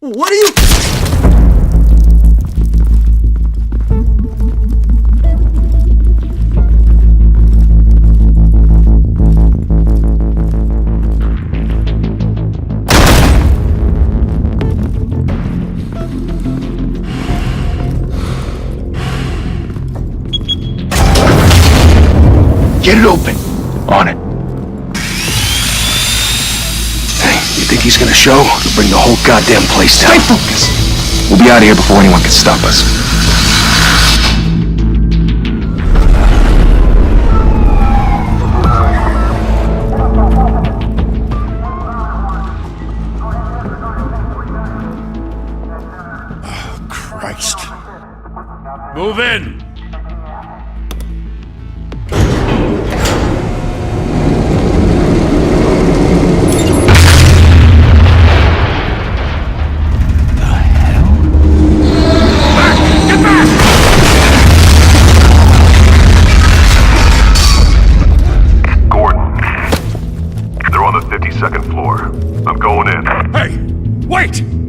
What are you... Get it open. On it. Hey, you think he's gonna show? He'll bring the whole goddamn place down. Stay focused. We'll be out of here before anyone can stop us. Oh, Christ. Move in!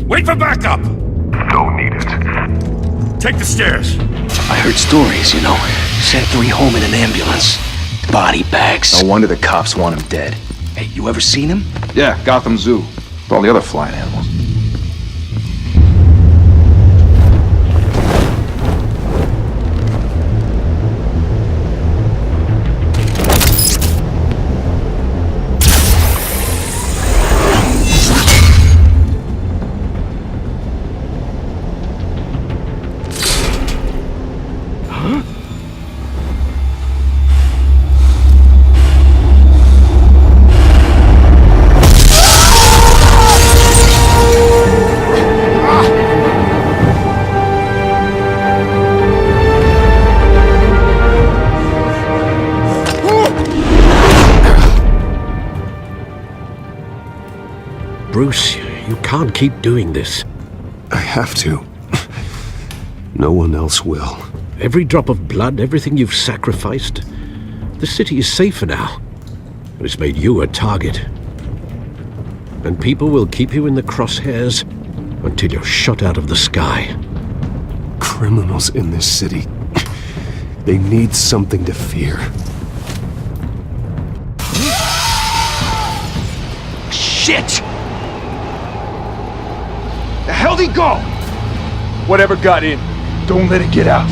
Wait for backup! Don't need it. Take the stairs. I heard stories, you know. Sent 3 home in an ambulance. Body bags. No wonder the cops want him dead. Hey, you ever seen him? Yeah, Gotham Zoo. With all the other flying animals. Bruce, you can't keep doing this. I have to. No one else will. Every drop of blood, everything you've sacrificed. The city is safer now, but it's made you a target. And people will keep you in the crosshairs until you're shot out of the sky. Criminals in this city. They need something to fear. Shit! The hell'd he go? Whatever got in, don't let it get out.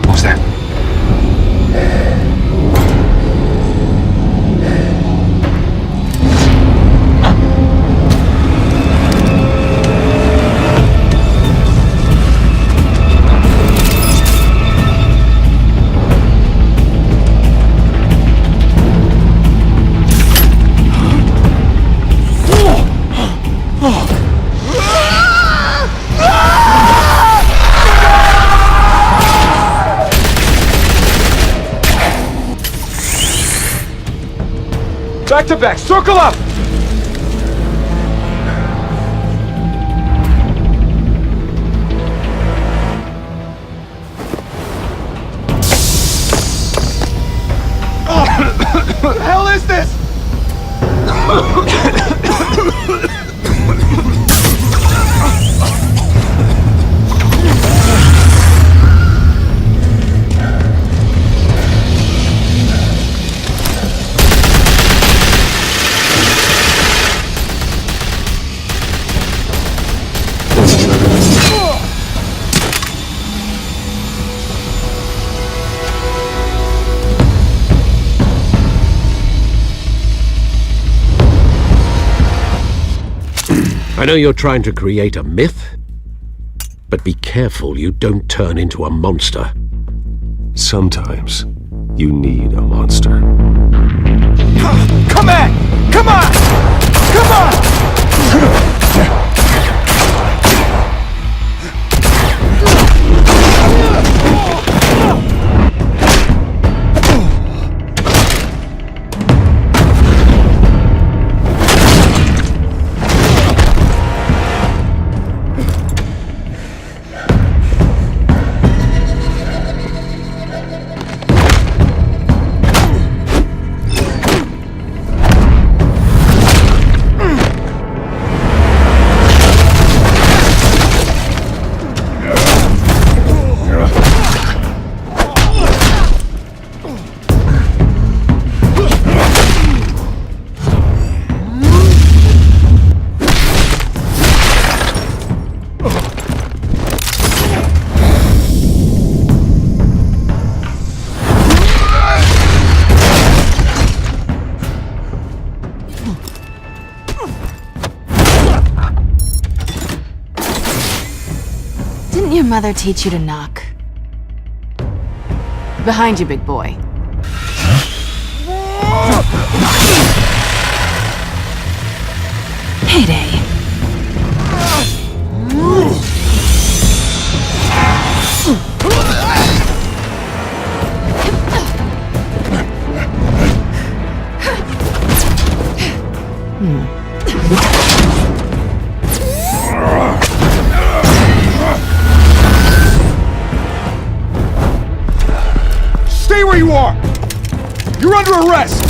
What was that? Back to back, circle up! What the hell is this? I know you're trying to create a myth, but be careful you don't turn into a monster. Sometimes you need a monster. Come on! Come on! Come on! mother teach you to knock? Behind you, big boy. Heyday. Stay where you are! You're under arrest!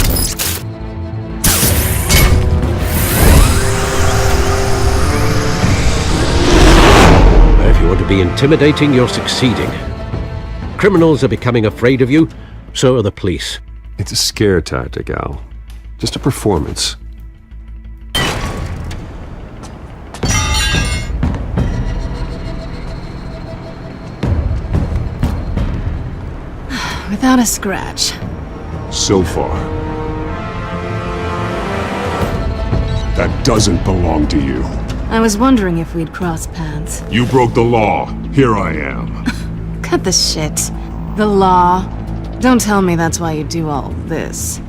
If you want to be intimidating, you're succeeding. Criminals are becoming afraid of you, so are the police. It's a scare tactic, Al. Just a performance. Without a scratch. So far. That doesn't belong to you. I was wondering if we'd cross paths. You broke the law. Here I am. Cut the shit. The law. Don't tell me that's why you do all this.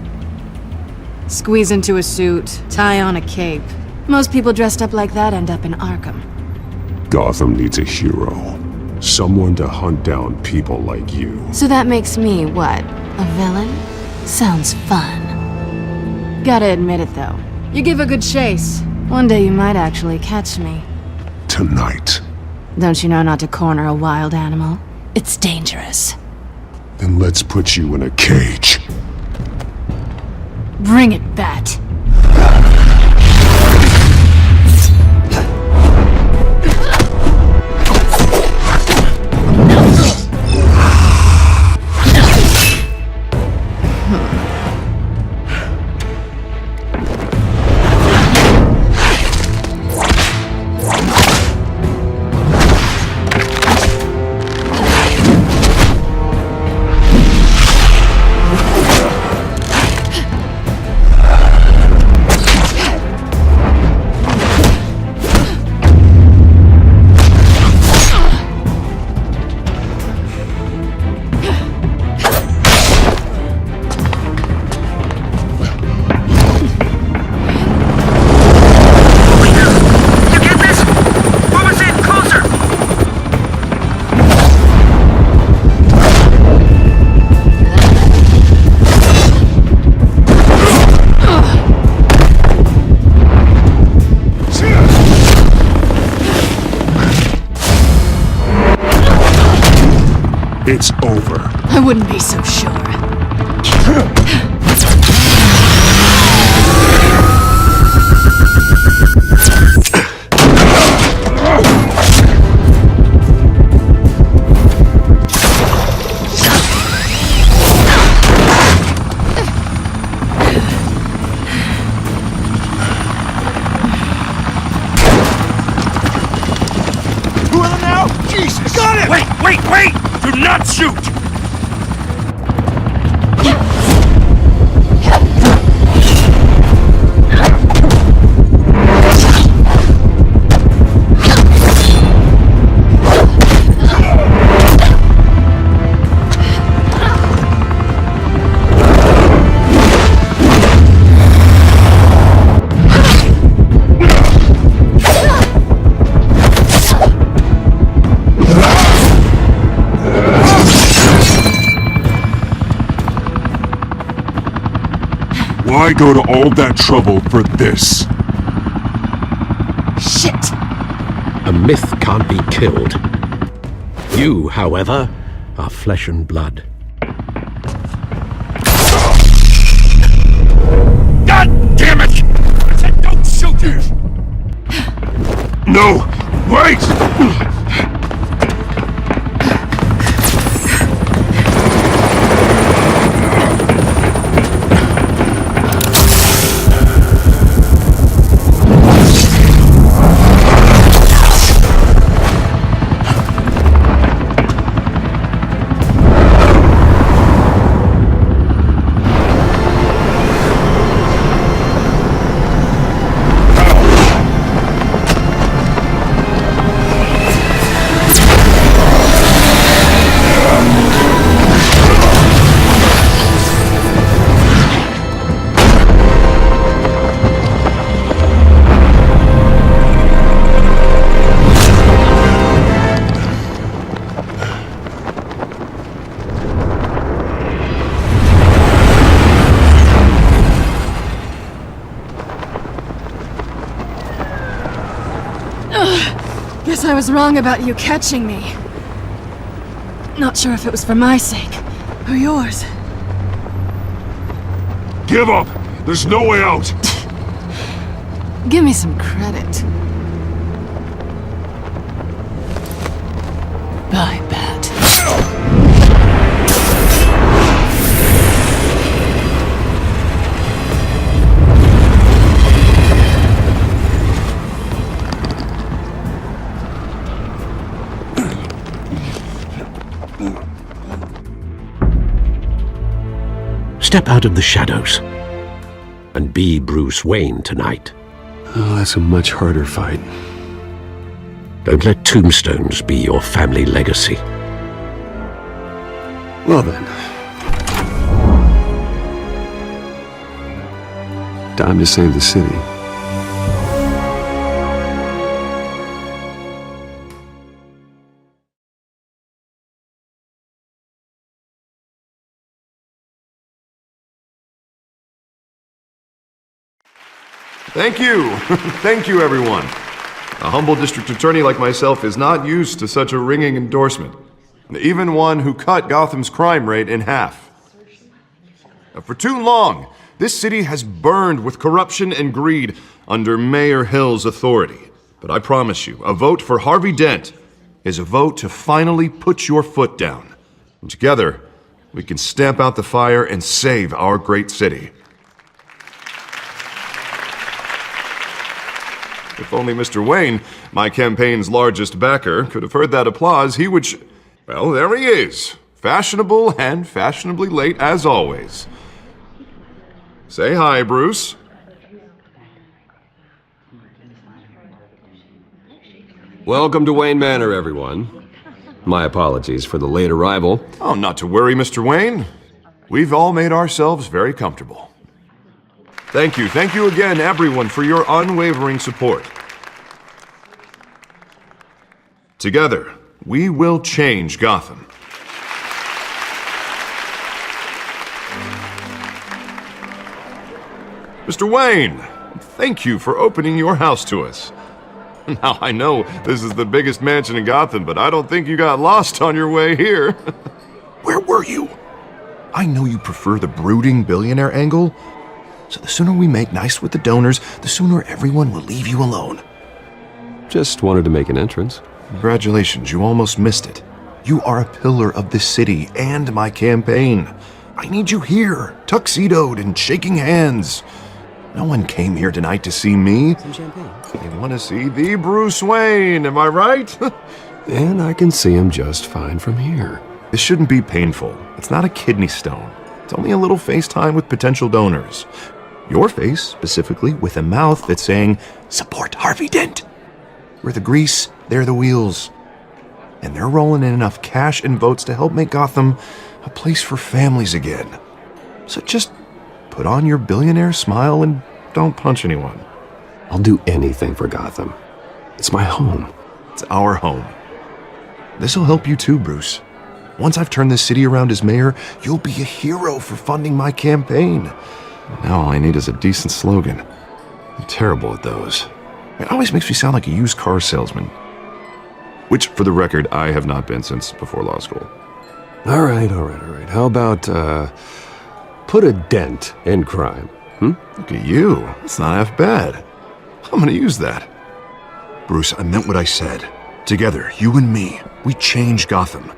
Squeeze into a suit, tie on a cape. Most people dressed up like that end up in Arkham. Gotham needs a hero. Someone to hunt down people like you. So that makes me, what, a villain? Sounds fun. Gotta admit it, though. You give a good chase. One day you might actually catch me. Tonight. Don't you know not to corner a wild animal? It's dangerous. Then let's put you in a cage. Bring it, Bat. It's over. I wouldn't be so sure. Who are them now? Jesus! Got him! Wait! Do not shoot! Why go to all that trouble for this? Shit! A myth can't be killed. You, however, are flesh and blood. God damn it! I said don't shoot him! No! Wait! I was wrong about you catching me. Not sure if it was for my sake, or yours. Give up! There's no way out! Give me some credit. Bye, Bat. Step out of the shadows and be Bruce Wayne tonight. Oh, that's a much harder fight. Don't let tombstones be your family legacy. Well then. Time to save the city. Thank you. Thank you, everyone. A humble district attorney like myself is not used to such a ringing endorsement. Even one who cut Gotham's crime rate in half. For too long, this city has burned with corruption and greed under Mayor Hill's authority. But I promise you, a vote for Harvey Dent is a vote to finally put your foot down. And together, we can stamp out the fire and save our great city. If only Mr. Wayne, my campaign's largest backer, could have heard that applause, he would well, there he is. Fashionable and fashionably late as always. Say hi, Bruce. Welcome to Wayne Manor, everyone. My apologies for the late arrival. Oh, not to worry, Mr. Wayne. We've all made ourselves very comfortable. Thank you again, everyone, for your unwavering support. Together, we will change Gotham. Mr. Wayne, thank you for opening your house to us. Now, I know this is the biggest mansion in Gotham, but I don't think you got lost on your way here. Where were you? I know you prefer the brooding billionaire angle, so the sooner we make nice with the donors, the sooner everyone will leave you alone. Just wanted to make an entrance. Congratulations, you almost missed it. You are a pillar of this city and my campaign. I need you here, tuxedoed and shaking hands. No one came here tonight to see me. Some champagne. They want to see the Bruce Wayne, am I right? And I can see him just fine from here. This shouldn't be painful. It's not a kidney stone. It's only a little FaceTime with potential donors. Your face, specifically, with a mouth that's saying, support Harvey Dent. We're the grease, they're the wheels. And they're rolling in enough cash and votes to help make Gotham a place for families again. So just put on your billionaire smile and don't punch anyone. I'll do anything for Gotham. It's my home. It's our home. This'll help you too, Bruce. Once I've turned this city around as mayor, you'll be a hero for funding my campaign. Now all I need is a decent slogan. I'm terrible at those. It always makes me sound like a used car salesman. Which, for the record, I have not been since before law school. All right. How about, put a dent in crime? Look at you. That's not half bad. I'm gonna use that. Bruce, I meant what I said. Together, you and me, we change Gotham.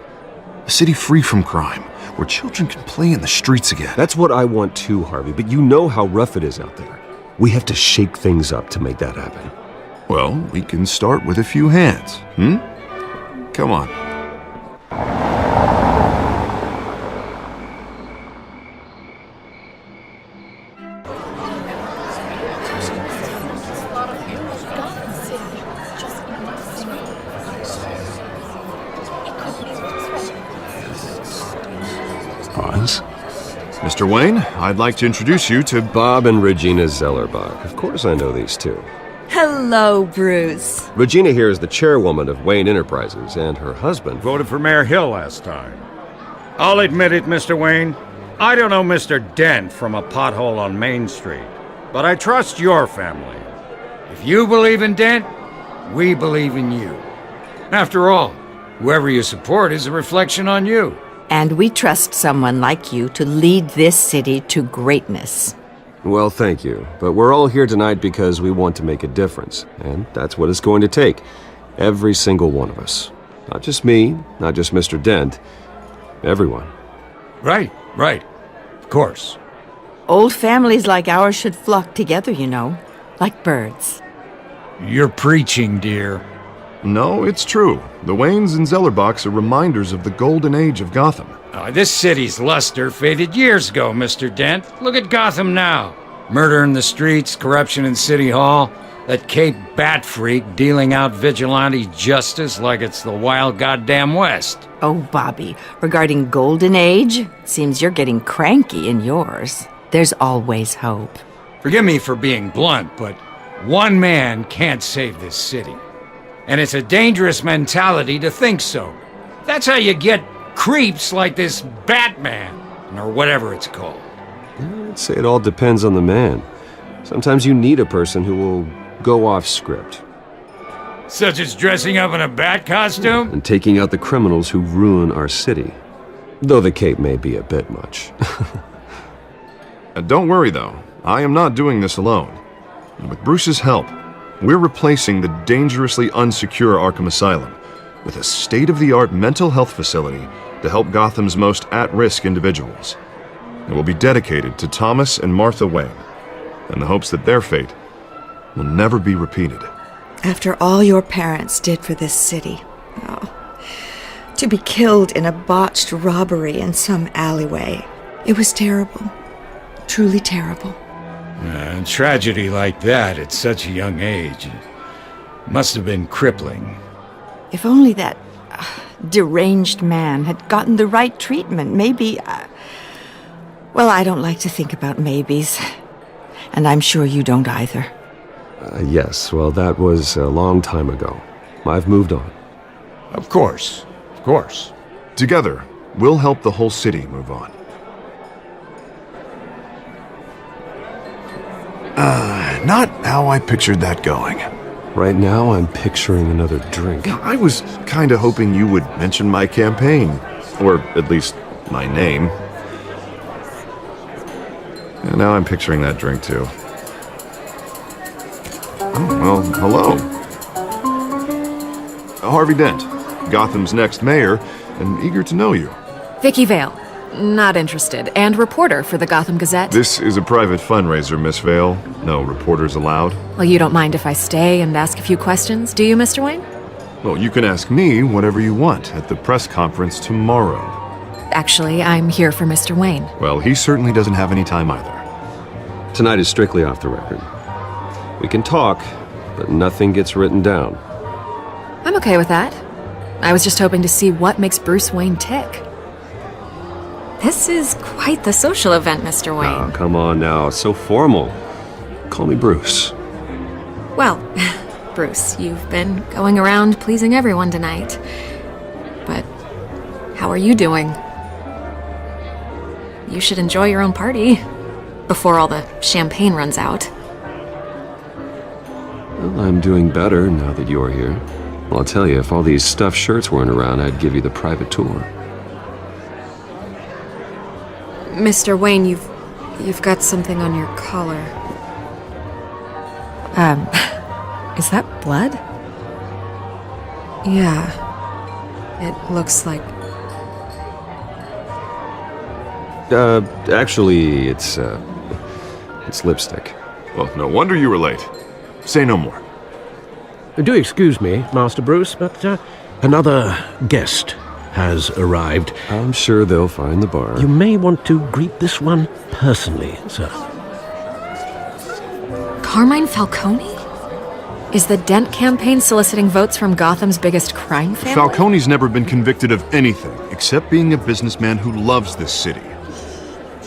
A city free from crime, where children can play in the streets again. That's what I want too, Harvey, but you know how rough it is out there. We have to shake things up to make that happen. Well, we can start with a few hands, Come on. Pause. Mr. Wayne, I'd like to introduce you to Bob and Regina Zellerbach. Of course I know these two. Hello, Bruce. Regina here is the chairwoman of Wayne Enterprises, and her husband Voted for Mayor Hill last time. I'll admit it, Mr. Wayne. I don't know Mr. Dent from a pothole on Main Street, but I trust your family. If you believe in Dent, we believe in you. After all, whoever you support is a reflection on you. And we trust someone like you to lead this city to greatness. Well, thank you. But we're all here tonight because we want to make a difference. And that's what it's going to take. Every single one of us. Not just me, not just Mr. Dent. Everyone. Right. Of course. Old families like ours should flock together, you know, like birds. You're preaching, dear. No, it's true. The Waynes and Zellerbachs are reminders of the golden age of Gotham. This city's luster faded years ago, Mr. Dent. Look at Gotham now. Murder in the streets, corruption in City Hall, that Cape Bat freak dealing out vigilante justice like it's the wild goddamn West. Oh, Bobby, regarding Golden Age, seems you're getting cranky in yours. There's always hope. Forgive me for being blunt, but one man can't save this city. And it's a dangerous mentality to think so. That's how you get creeps like this Batman, or whatever it's called. I'd say it all depends on the man. Sometimes you need a person who will go off script. Such as dressing up in a bat costume? And taking out the criminals who ruin our city. Though the cape may be a bit much. Don't worry, though. I am not doing this alone. And with Bruce's help, we're replacing the dangerously unsecure Arkham Asylum with a state-of-the-art mental health facility to help Gotham's most at-risk individuals. It will be dedicated to Thomas and Martha Wayne, in the hopes that their fate will never be repeated. After all your parents did for this city, to be killed in a botched robbery in some alleyway, it was terrible. Truly terrible. Tragedy like that at such a young age must have been crippling. If only that deranged man had gotten the right treatment, maybe... well, I don't like to think about maybes. And I'm sure you don't either. Yes, well, that was a long time ago. I've moved on. Of course. Together, we'll help the whole city move on. Not how I pictured that going. Right now, I'm picturing another drink. I was kinda hoping you would mention my campaign. Or at least, my name. And now I'm picturing that drink, too. Oh, well, hello. Harvey Dent, Gotham's next mayor, and eager to know you. Vicky Vale. Not interested. And reporter for the Gotham Gazette. This is a private fundraiser, Miss Vale. No reporters allowed. Well, you don't mind if I stay and ask a few questions, do you, Mr. Wayne? Well, you can ask me whatever you want at the press conference tomorrow. Actually, I'm here for Mr. Wayne. Well, he certainly doesn't have any time either. Tonight is strictly off the record. We can talk, but nothing gets written down. I'm okay with that. I was just hoping to see what makes Bruce Wayne tick. This is quite the social event, Mr. Wayne. Oh, come on now. So formal. Call me Bruce. Well, Bruce, you've been going around pleasing everyone tonight. But how are you doing? You should enjoy your own party before all the champagne runs out. Well, I'm doing better now that you're here. Well, I'll tell you, if all these stuffed shirts weren't around, I'd give you the private tour. Mr. Wayne, you've got something on your collar. Is that blood? Yeah. It looks like... Actually, it's lipstick. Well, no wonder you were late. Say no more. Do excuse me, Master Bruce, but another guest has arrived. I'm sure they'll find the bar. You may want to greet this one personally, sir. Carmine Falcone? Is the Dent campaign soliciting votes from Gotham's biggest crime family? Falcone's never been convicted of anything except being a businessman who loves this city.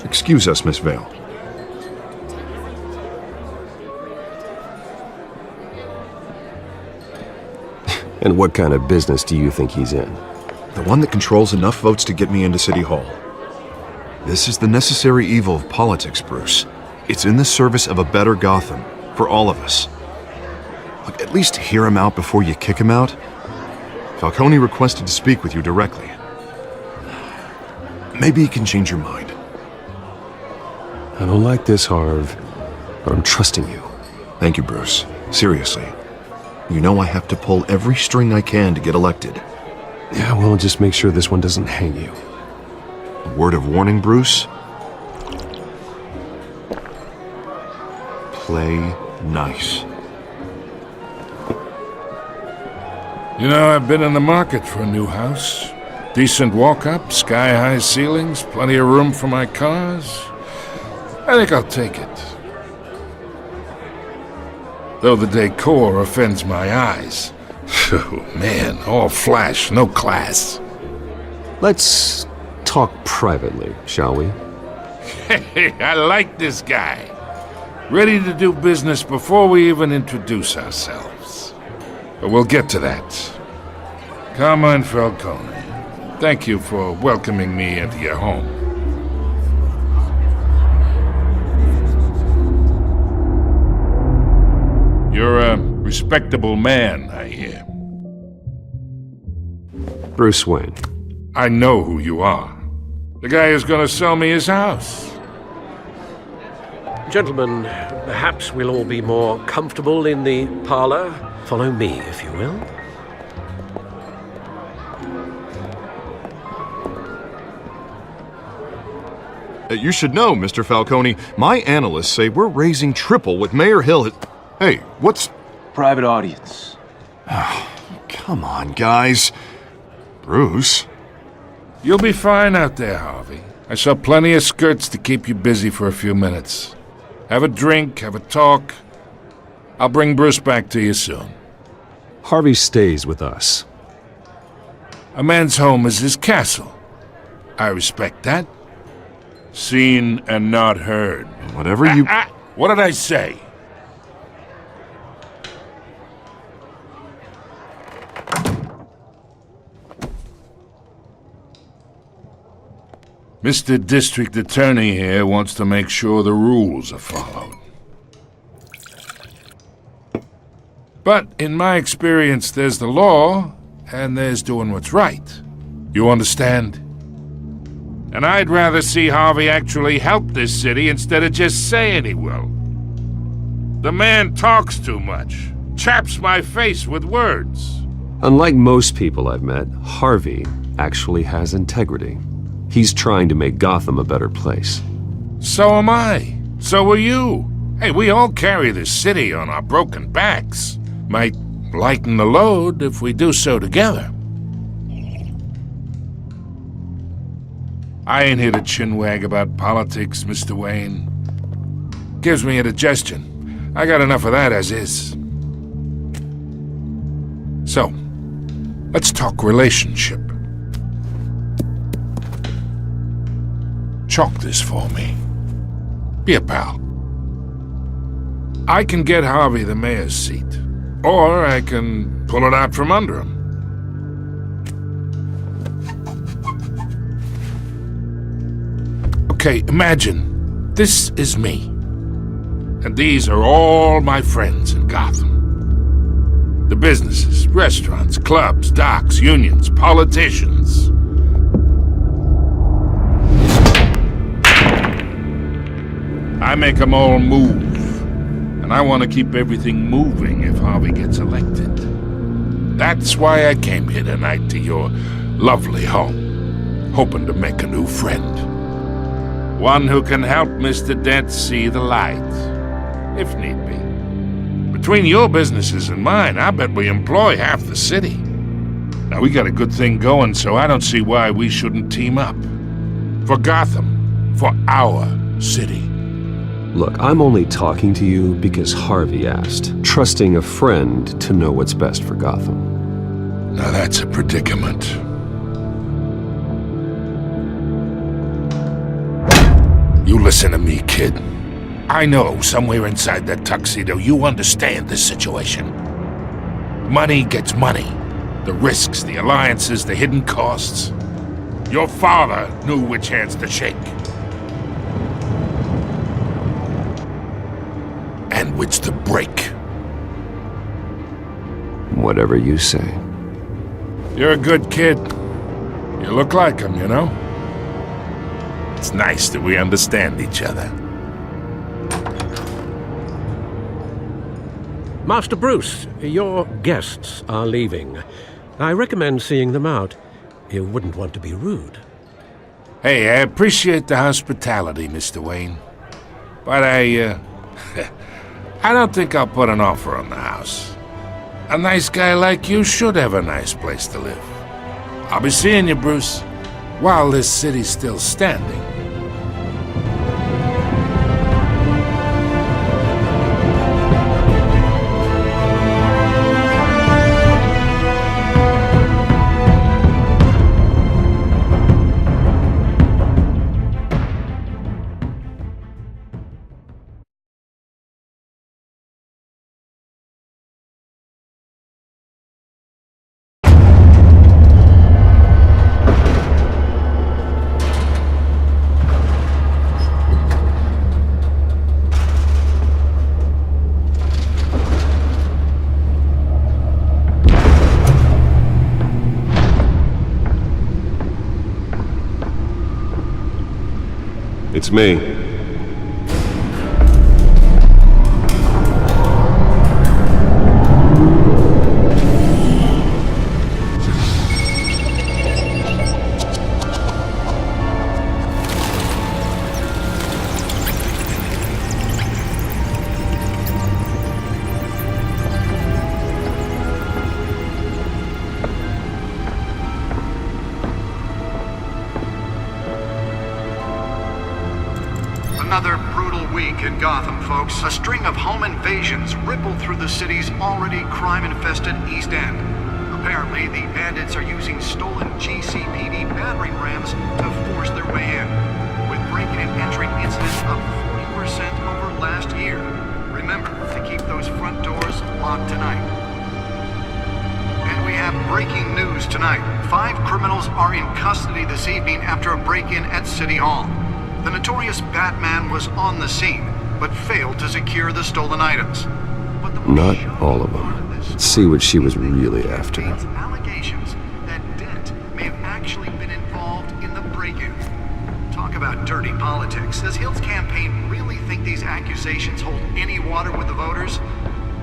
Excuse us, Miss Vale. And what kind of business do you think he's in? The one that controls enough votes to get me into City Hall. This is the necessary evil of politics, Bruce. It's in the service of a better Gotham, for all of us. Look, at least hear him out before you kick him out. Falcone requested to speak with you directly. Maybe he can change your mind. I don't like this, Harv, but I'm trusting you. Thank you, Bruce. Seriously. You know I have to pull every string I can to get elected. Yeah, well, just make sure this one doesn't hang you. A word of warning, Bruce? Play nice. You know, I've been in the market for a new house. Decent walk-up, sky-high ceilings, plenty of room for my cars. I think I'll take it. Though the decor offends my eyes. Oh, man, all flash, no class. Let's talk privately, shall we? Hey, I like this guy. Ready to do business before we even introduce ourselves. But we'll get to that. Carmine Falcone, thank you for welcoming me into your home. You're a respectable man, I hear. Bruce Wayne. I know who you are. The guy who's gonna sell me his house. Gentlemen, perhaps we'll all be more comfortable in the parlor. Follow me, if you will. You should know, Mr. Falcone, my analysts say we're raising triple what Mayor Hill has... Hey, what's... Private audience. Come on, guys. Bruce? You'll be fine out there, Harvey. I saw plenty of skirts to keep you busy for a few minutes. Have a drink, have a talk. I'll bring Bruce back to you soon. Harvey stays with us. A man's home is his castle. I respect that. Seen and not heard. Whatever you... What did I say? Mr. District Attorney here wants to make sure the rules are followed. But in my experience, there's the law, and there's doing what's right. You understand? And I'd rather see Harvey actually help this city instead of just saying he will. The man talks too much, chaps my face with words. Unlike most people I've met, Harvey actually has integrity. He's trying to make Gotham a better place. So am I. So are you. Hey, we all carry this city on our broken backs. Might lighten the load if we do so together. I ain't here to chinwag about politics, Mr. Wayne. Gives me indigestion. I got enough of that as is. So, let's talk relationship. Chalk this for me. Be a pal. I can get Harvey the mayor's seat, or I can pull it out from under him. Okay, imagine this is me, and these are all my friends in Gotham. The businesses, restaurants, clubs, docks, unions, politicians. I make them all move, and I want to keep everything moving if Harvey gets elected. That's why I came here tonight to your lovely home, hoping to make a new friend. One who can help Mr. Dent see the light, if need be. Between your businesses and mine, I bet we employ half the city. Now, we got a good thing going, so I don't see why we shouldn't team up. For Gotham, for our city. Look, I'm only talking to you because Harvey asked, trusting a friend to know what's best for Gotham. Now that's a predicament. You listen to me, kid. I know somewhere inside that tuxedo you understand this situation. Money gets money. The risks, the alliances, the hidden costs. Your father knew which hands to shake. And which to break. Whatever you say. You're a good kid. You look like him, you know? It's nice that we understand each other. Master Bruce, your guests are leaving. I recommend seeing them out. You wouldn't want to be rude. Hey, I appreciate the hospitality, Mr. Wayne. But I don't think I'll put an offer on the house. A nice guy like you should have a nice place to live. I'll be seeing you, Bruce, while this city's still standing. It's me. Another brutal week in Gotham, folks. A string of home invasions rippled through the city's already crime-infested East End. Apparently, the bandits are using stolen GCPD battering rams to force their way in, with breaking and entering incidents up 40% over last year. Remember to keep those front doors locked tonight. And we have breaking news tonight. 5 criminals are in custody this evening after a break-in at City Hall. The notorious Batman was on the scene, but failed to secure the stolen items. Not all of them. Let's see what she was really after. Allegations that Dent may have actually been involved in the break-in. Talk about dirty politics. Does Hill's campaign really think these accusations hold any water with the voters?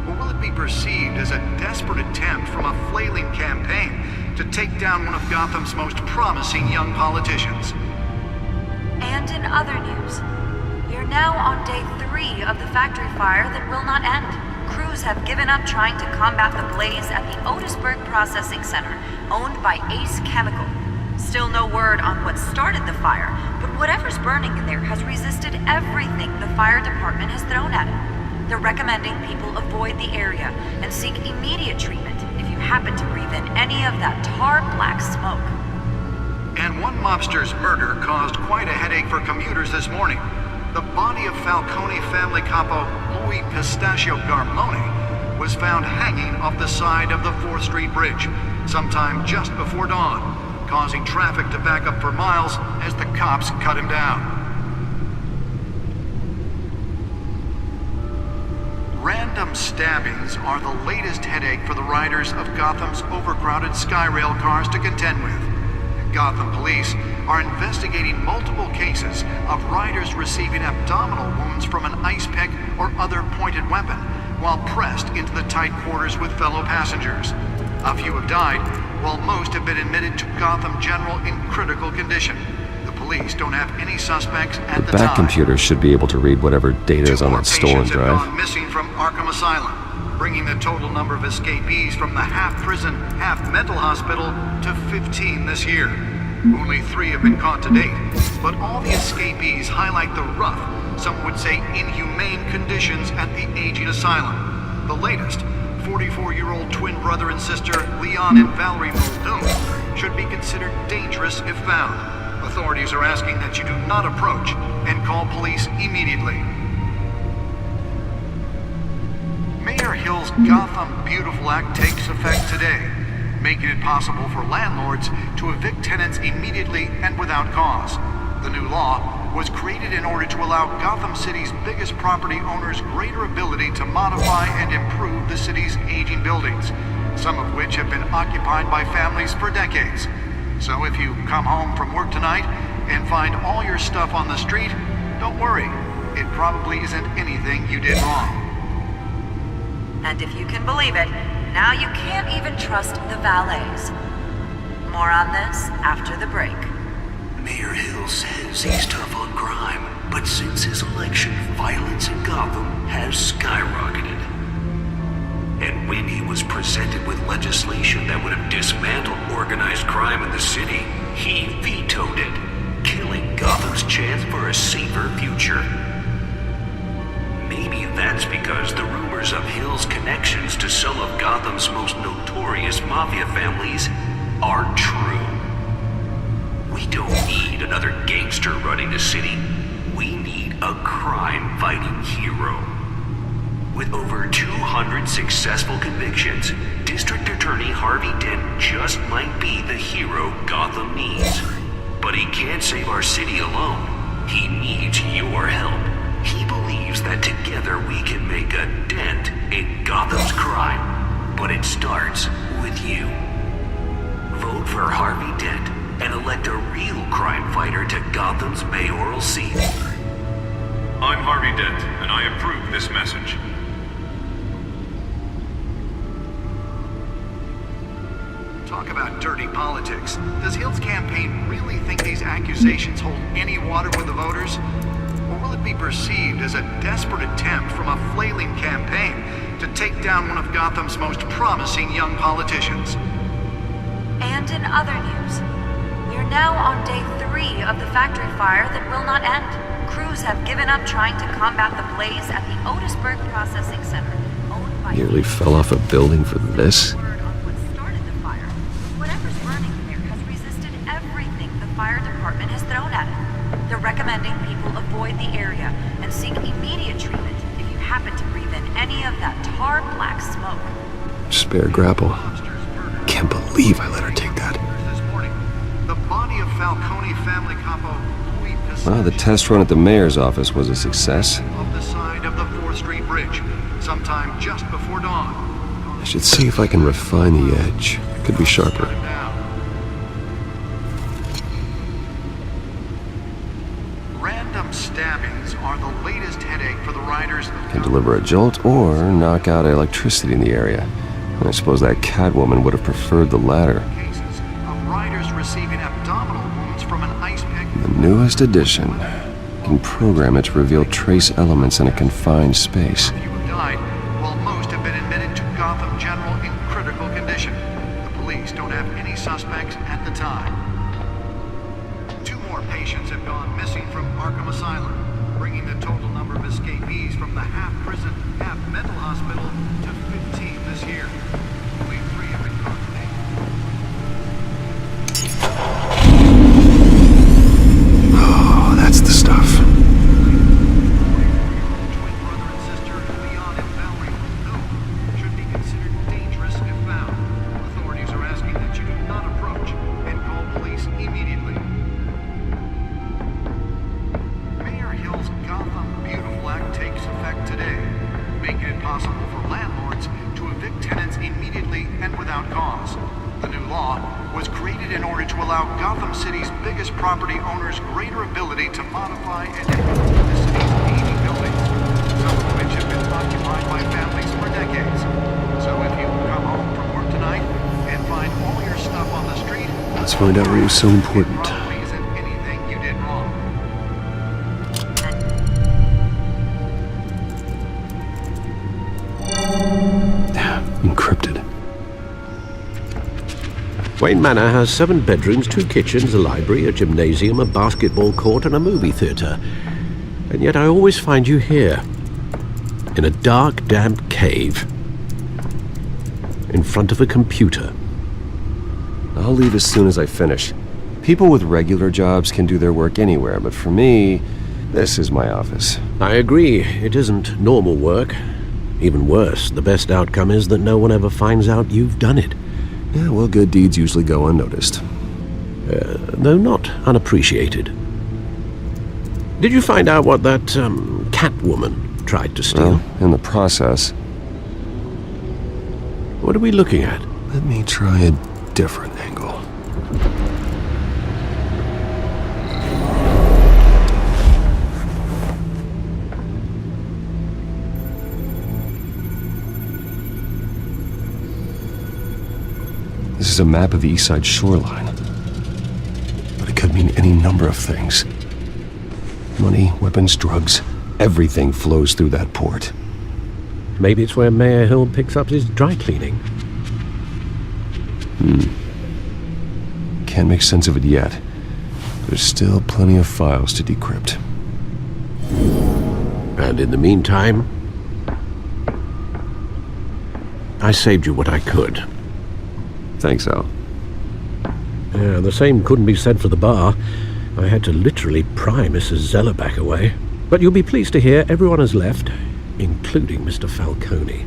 Or will it be perceived as a desperate attempt from a flailing campaign to take down one of Gotham's most promising young politicians? And in other news, we're now on day 3 of the factory fire that will not end. Crews have given up trying to combat the blaze at the Otisburg Processing Center, owned by Ace Chemical. Still no word on what started the fire, but whatever's burning in there has resisted everything the fire department has thrown at it. They're recommending people avoid the area and seek immediate treatment if you happen to breathe in any of that tar black smoke. And one mobster's murder caused quite a headache for commuters this morning. The body of Falcone family capo Louis Pistachio Garmone was found hanging off the side of the 4th Street Bridge sometime just before dawn, causing traffic to back up for miles as the cops cut him down. Random stabbings are the latest headache for the riders of Gotham's overcrowded Skyrail cars to contend with. Gotham police are investigating multiple cases of riders receiving abdominal wounds from an ice pick or other pointed weapon while pressed into the tight quarters with fellow passengers. A few have died, while most have been admitted to Gotham General in critical condition. The police don't have any suspects at the Back time. computer should be able to read whatever data is on that stolen Patients have drive. gone missing from Arkham Asylum, bringing the total number of escapees from the half-prison, half-mental hospital to 15 this year. Only 3 have been caught to date, but all the escapees highlight the rough, some would say inhumane conditions at the aging asylum. The latest, 44-year-old twin brother and sister Leon and Valerie Muldoon, should be considered dangerous if found. Authorities are asking that you do not approach and call police immediately. Mayor Hill's Gotham Beautiful Act takes effect today, making it possible for landlords to evict tenants immediately and without cause. The new law was created in order to allow Gotham City's biggest property owners greater ability to modify and improve the city's aging buildings, some of which have been occupied by families for decades. So if you come home from work tonight and find all your stuff on the street, don't worry. It probably isn't anything you did wrong. And if you can believe it, now you can't even trust the valets. More on this after the break. Mayor Hill says he's tough on crime, but since his election, violence in Gotham has skyrocketed. And when he was presented with legislation that would have dismantled organized crime in the city, he vetoed it, killing Gotham's chance for a safer future. Maybe that's because the rumors of Hill's connections to some of Gotham's most notorious mafia families are true. We don't need another gangster running the city. We need a crime-fighting hero. With over 200 successful convictions, District Attorney Harvey Dent just might be the hero Gotham needs. But he can't save our city alone. He needs your help. He believes that together we can make a dent in Gotham's crime. But it starts with you. Vote for Harvey Dent and elect a real crime fighter to Gotham's mayoral seat. I'm Harvey Dent, and I approve this message. Talk about dirty politics. Does Hill's campaign really think these accusations hold any water with the voters? Or will it be perceived as a desperate attempt from a flailing campaign to take down one of Gotham's most promising young politicians? And in other news, we're now on day 3 of the factory fire that will not end. Crews have given up trying to combat the blaze at the Otisburg Processing Center, owned by... Nearly fell off a building for this? Whatever's burning there has resisted everything the fire department has thrown at it. They're recommending people avoid the area and seek immediate treatment if you happen to breathe in any of that tar black smoke. Spare grapple. Can't believe I let her take that. The body of Falcone family capo Louis Well, the test run at the mayor's office was a success. of the side of the 4th Street Bridge, sometime just before dawn. I should see if I can refine the edge. Could be sharper. Random stabbings are the latest headache for the riders. Can deliver a jolt or knock out electricity in the area. I suppose that Catwoman would have preferred the latter. Cases of riders receiving abdominal wounds from an ice pick. The newest addition. Can program it to reveal trace elements in a confined space. Few have died, while most have been admitted to Gotham General in critical condition. The police don't have any suspects at the time. 2 more patients have gone missing from Arkham Asylum, bringing the total number of escapees from the half-prison, half-mental hospital to 15 this year. Only 3 have been caught today. Oh, that's the stuff. Twin brother and sister, Leon and Valerie, should be considered dangerous if found. Authorities are asking that you do not approach and call police immediately. Mayor Hill's Gotham Beautiful Act takes effect today, making it possible for landlords to evict tenants immediately and without cause. The new law was created in order to allow Gotham City's biggest property owners greater ability to modify and improve the city's aging buildings, some of which have been occupied by families for decades. So if you come home from work tonight and find all your stuff on the street, Let's find out what was so important. probably isn't anything you did wrong. Encrypted. Wayne Manor has 7 bedrooms, 2 kitchens, a library, a gymnasium, a basketball court, and a movie theatre. And yet I always find you here, in a dark, damp cave, in front of a computer. I'll leave as soon as I finish. People with regular jobs can do their work anywhere, but for me, this is my office. I agree, it isn't normal work. Even worse, the best outcome is that no one ever finds out you've done it. Yeah, well, good deeds usually go unnoticed. Though not unappreciated. Did you find out what that, Catwoman tried to steal? Well, in the process. What are we looking at? Let me try a different angle. This is a map of the East Side shoreline. But it could mean any number of things. Money, weapons, drugs, everything flows through that port. Maybe it's where Mayor Hill picks up his dry cleaning. Can't make sense of it yet. There's still plenty of files to decrypt. And in the meantime, I saved you what I could. Thanks, Al. Yeah, the same couldn't be said for the bar. I had to literally pry Mrs. Zellerback away. But you'll be pleased to hear everyone has left, including Mr. Falcone.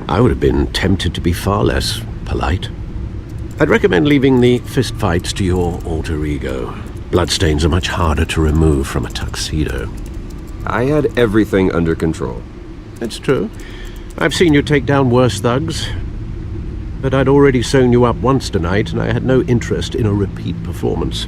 I would have been tempted to be far less polite. I'd recommend leaving the fistfights to your alter ego. Bloodstains are much harder to remove from a tuxedo. I had everything under control. That's true. I've seen you take down worse thugs. But I'd already sewn you up once tonight, and I had no interest in a repeat performance.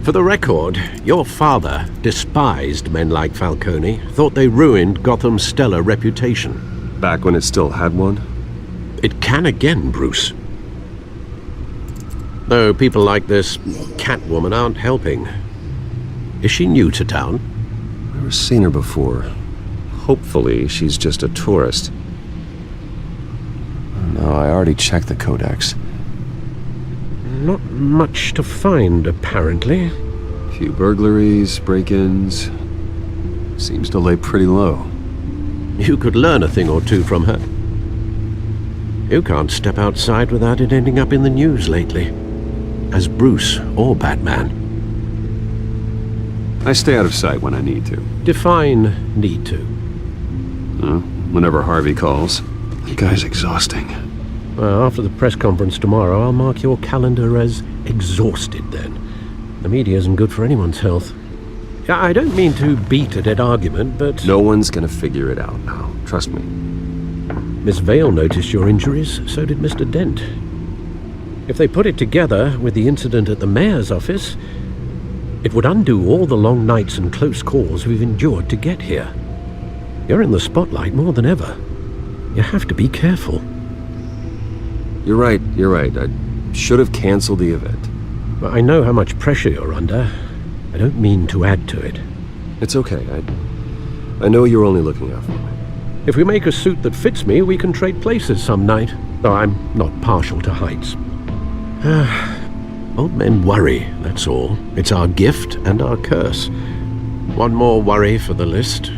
For the record, your father despised men like Falcone, thought they ruined Gotham's stellar reputation. Back when it still had one? It can again, Bruce. Though people like this Catwoman aren't helping. Is she new to town? Never seen her before. Hopefully, she's just a tourist. No, I already checked the codex. Not much to find, apparently. Few burglaries, break-ins. Seems to lay pretty low. You could learn a thing or two from her. You can't step outside without it ending up in the news lately. As Bruce or Batman. I stay out of sight when I need to. Define need to. Whenever Harvey calls. That guy's exhausting. Well, after the press conference tomorrow, I'll mark your calendar as exhausted then. The media isn't good for anyone's health. I don't mean to beat a dead argument, but... No one's gonna figure it out now. Trust me. Miss Vale noticed your injuries, so did Mr. Dent. If they put it together with the incident at the mayor's office, it would undo all the long nights and close calls we've endured to get here. You're in the spotlight more than ever. You have to be careful. You're right. I should have canceled the event. But I know how much pressure you're under. I don't mean to add to it. It's okay. I know you're only looking out for me. If we make a suit that fits me, we can trade places some night. Though I'm not partial to heights. Old men worry, that's all. It's our gift and our curse. One more worry for the list.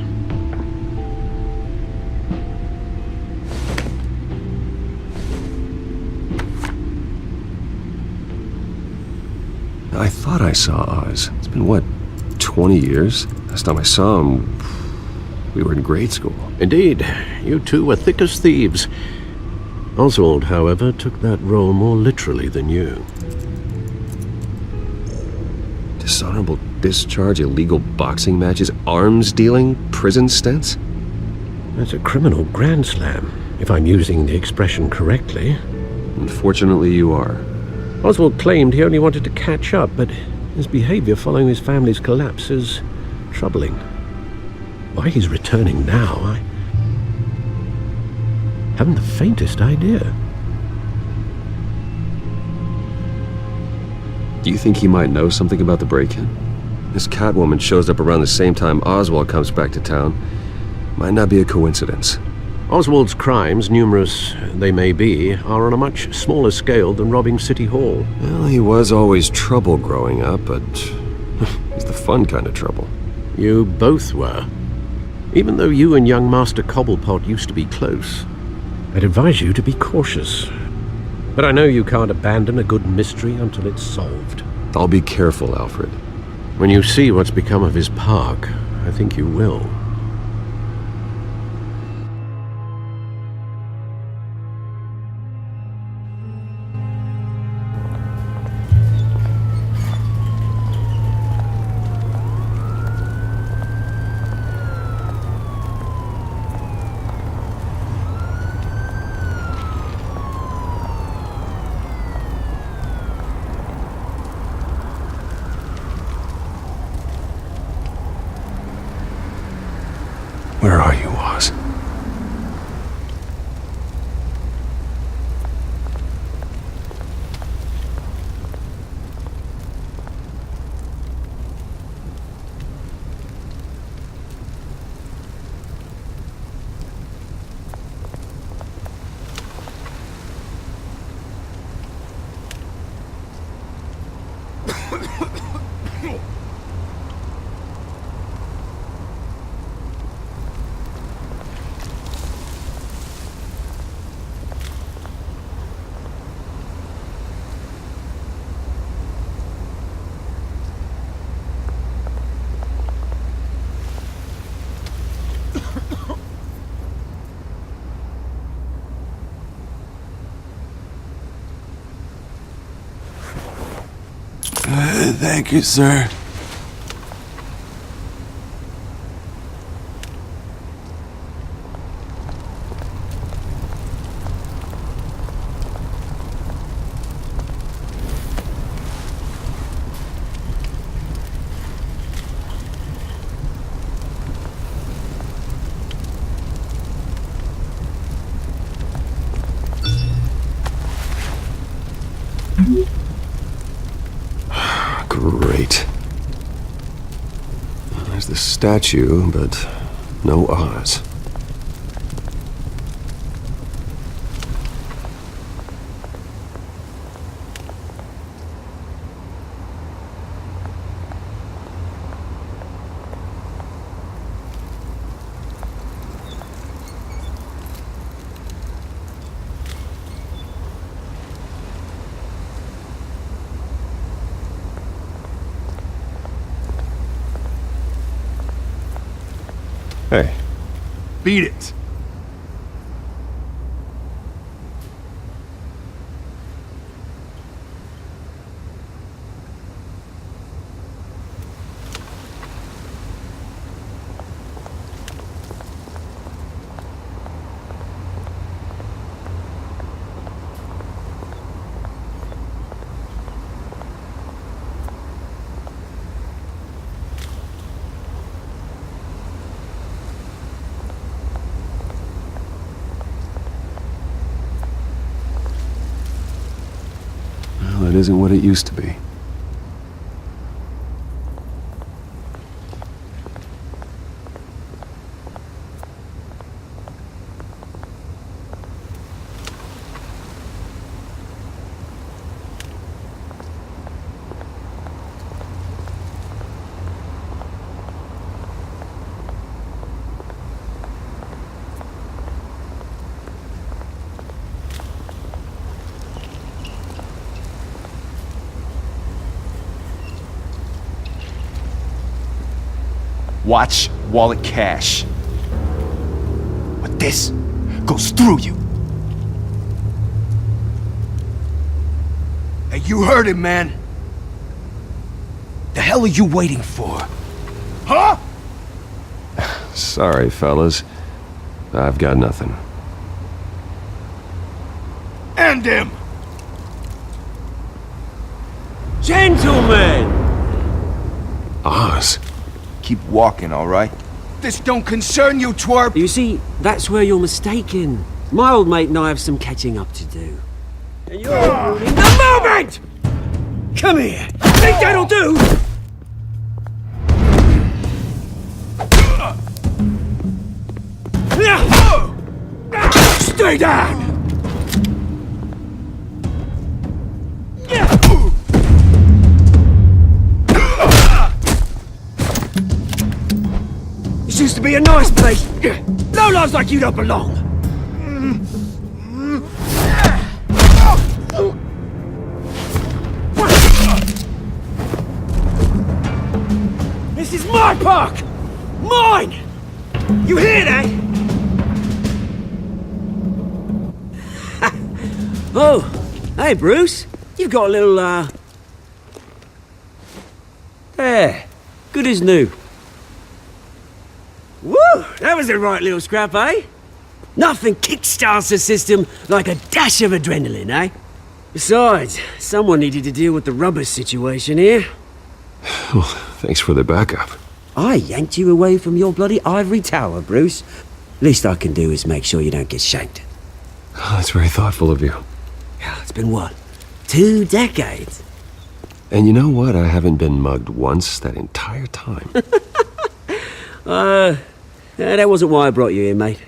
I thought I saw Oz. It's been, what, 20 years? Last time I saw him, we were in grade school. Indeed. You two were thick as thieves. Oswald, however, took that role more literally than you. Dishonorable discharge, illegal boxing matches, arms dealing, prison stints? That's a criminal grand slam, if I'm using the expression correctly. Unfortunately, you are. Oswald claimed he only wanted to catch up, but his behavior following his family's collapse is troubling. Why he's returning now, I haven't the faintest idea. Do you think he might know something about the break-in? This Catwoman shows up around the same time Oswald comes back to town. Might not be a coincidence. Oswald's crimes, numerous they may be, are on a much smaller scale than robbing City Hall. Well, he was always trouble growing up, but he's the fun kind of trouble. You both were. Even though you and young Master Cobblepot used to be close, I'd advise you to be cautious. But I know you can't abandon a good mystery until it's solved. I'll be careful, Alfred. When you see what's become of his park, I think you will. Thank you, sir. Great. There's the statue, but no Oz. Hey. Beat it. Well, it isn't what it used to be. Watch wallet cash. But this goes through you. Hey, you heard him, man. The hell are you waiting for? Huh? Sorry, fellas. I've got nothing. End him! Gentlemen! Oz. Keep walking, all right? This don't concern you, twerp! You see, that's where you're mistaken. My old mate and I have some catching up to do. And you're ruining the moment! Come here! Think that'll do? Stay down! This used to be a nice place. Lowlifes like you don't belong. This is my park! Mine! You hear that? Oh, hey Bruce. You've got a little, There. Good as new. Woo! That was a right little scrap, eh? Nothing kickstarts the system like a dash of adrenaline, eh? Besides, someone needed to deal with the rubber situation here. Well, thanks for the backup. I yanked you away from your bloody ivory tower, Bruce. Least I can do is make sure you don't get shanked. Oh, that's very thoughtful of you. It's been what? 2 decades? And you know what? I haven't been mugged once that entire time. That wasn't why I brought you here, mate.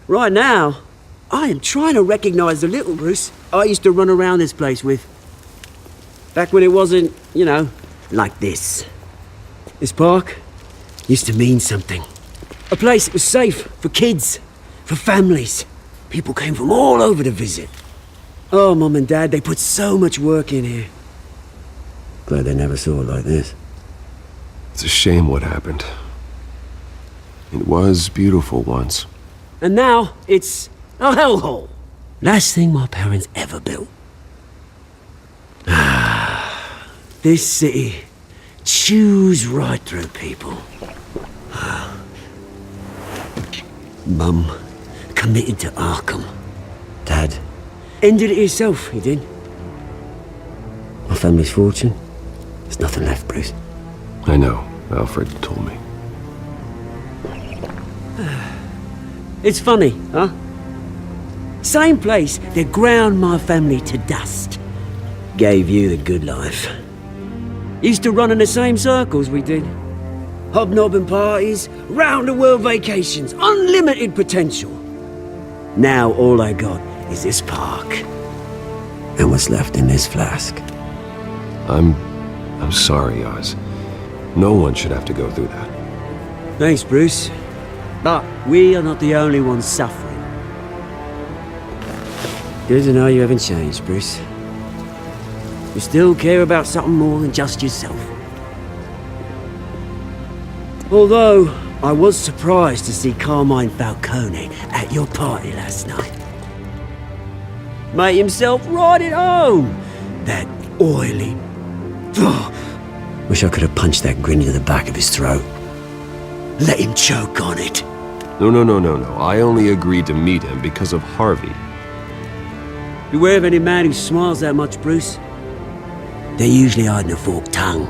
Right now, I am trying to recognize the little Bruce I used to run around this place with. Back when it wasn't, you know, like this. This park used to mean something. A place that was safe for kids, for families. People came from all over to visit. Oh, Mum and Dad, they put so much work in here. Glad they never saw it like this. It's a shame what happened. It was beautiful once. And now, it's a hellhole. Last thing my parents ever built. This city chews right through people. Mum committed to Arkham. Dad ended it himself, he did. My family's fortune, there's nothing left, Bruce. I know. Alfred told me. It's funny, huh? Same place that ground my family to dust. Gave you the good life. Used to run in the same circles we did. Hobnobbing parties, round-the-world vacations, unlimited potential. Now all I got is this park. And what's left in this flask. I'm sorry, Oz. No one should have to go through that. Thanks, Bruce. But we are not the only ones suffering. Good to know you haven't changed, Bruce. You still care about something more than just yourself. Although, I was surprised to see Carmine Falcone at your party last night. Made himself right at home. That oily... Wish I could have punched that grin into the back of his throat. Let him choke on it. No. I only agreed to meet him because of Harvey. Beware of any man who smiles that much, Bruce. They're usually hiding a forked tongue.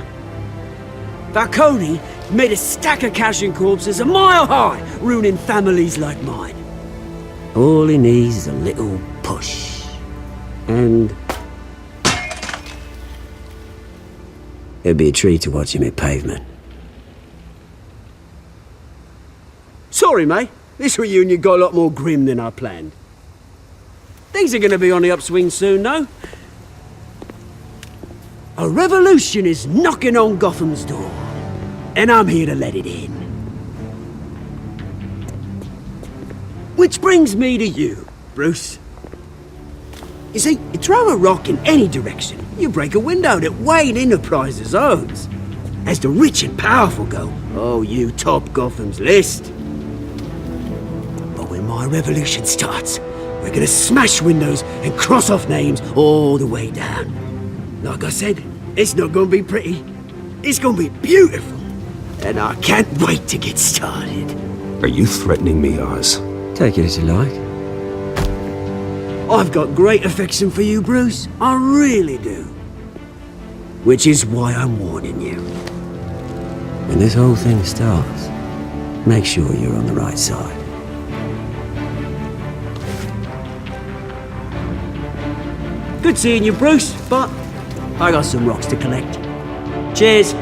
Falcone made a stack of cash and corpses a mile high, ruining families like mine. All he needs is a little push. And... it'd be a treat to watch him hit pavement. Sorry, mate. This reunion got a lot more grim than I planned. Things are gonna be on the upswing soon, though. A revolution is knocking on Gotham's door. And I'm here to let it in. Which brings me to you, Bruce. You see, you throw a rock in any direction, you break a window that Wayne Enterprises owns. As the rich and powerful go, oh, you top Gotham's list. But when my revolution starts, we're gonna smash windows and cross off names all the way down. Like I said, it's not gonna be pretty. It's gonna be beautiful. And I can't wait to get started. Are you threatening me, Oz? Take it as you like. I've got great affection for you, Bruce. I really do. Which is why I'm warning you. When this whole thing starts, make sure you're on the right side. Good seeing you, Bruce, but I got some rocks to collect. Cheers.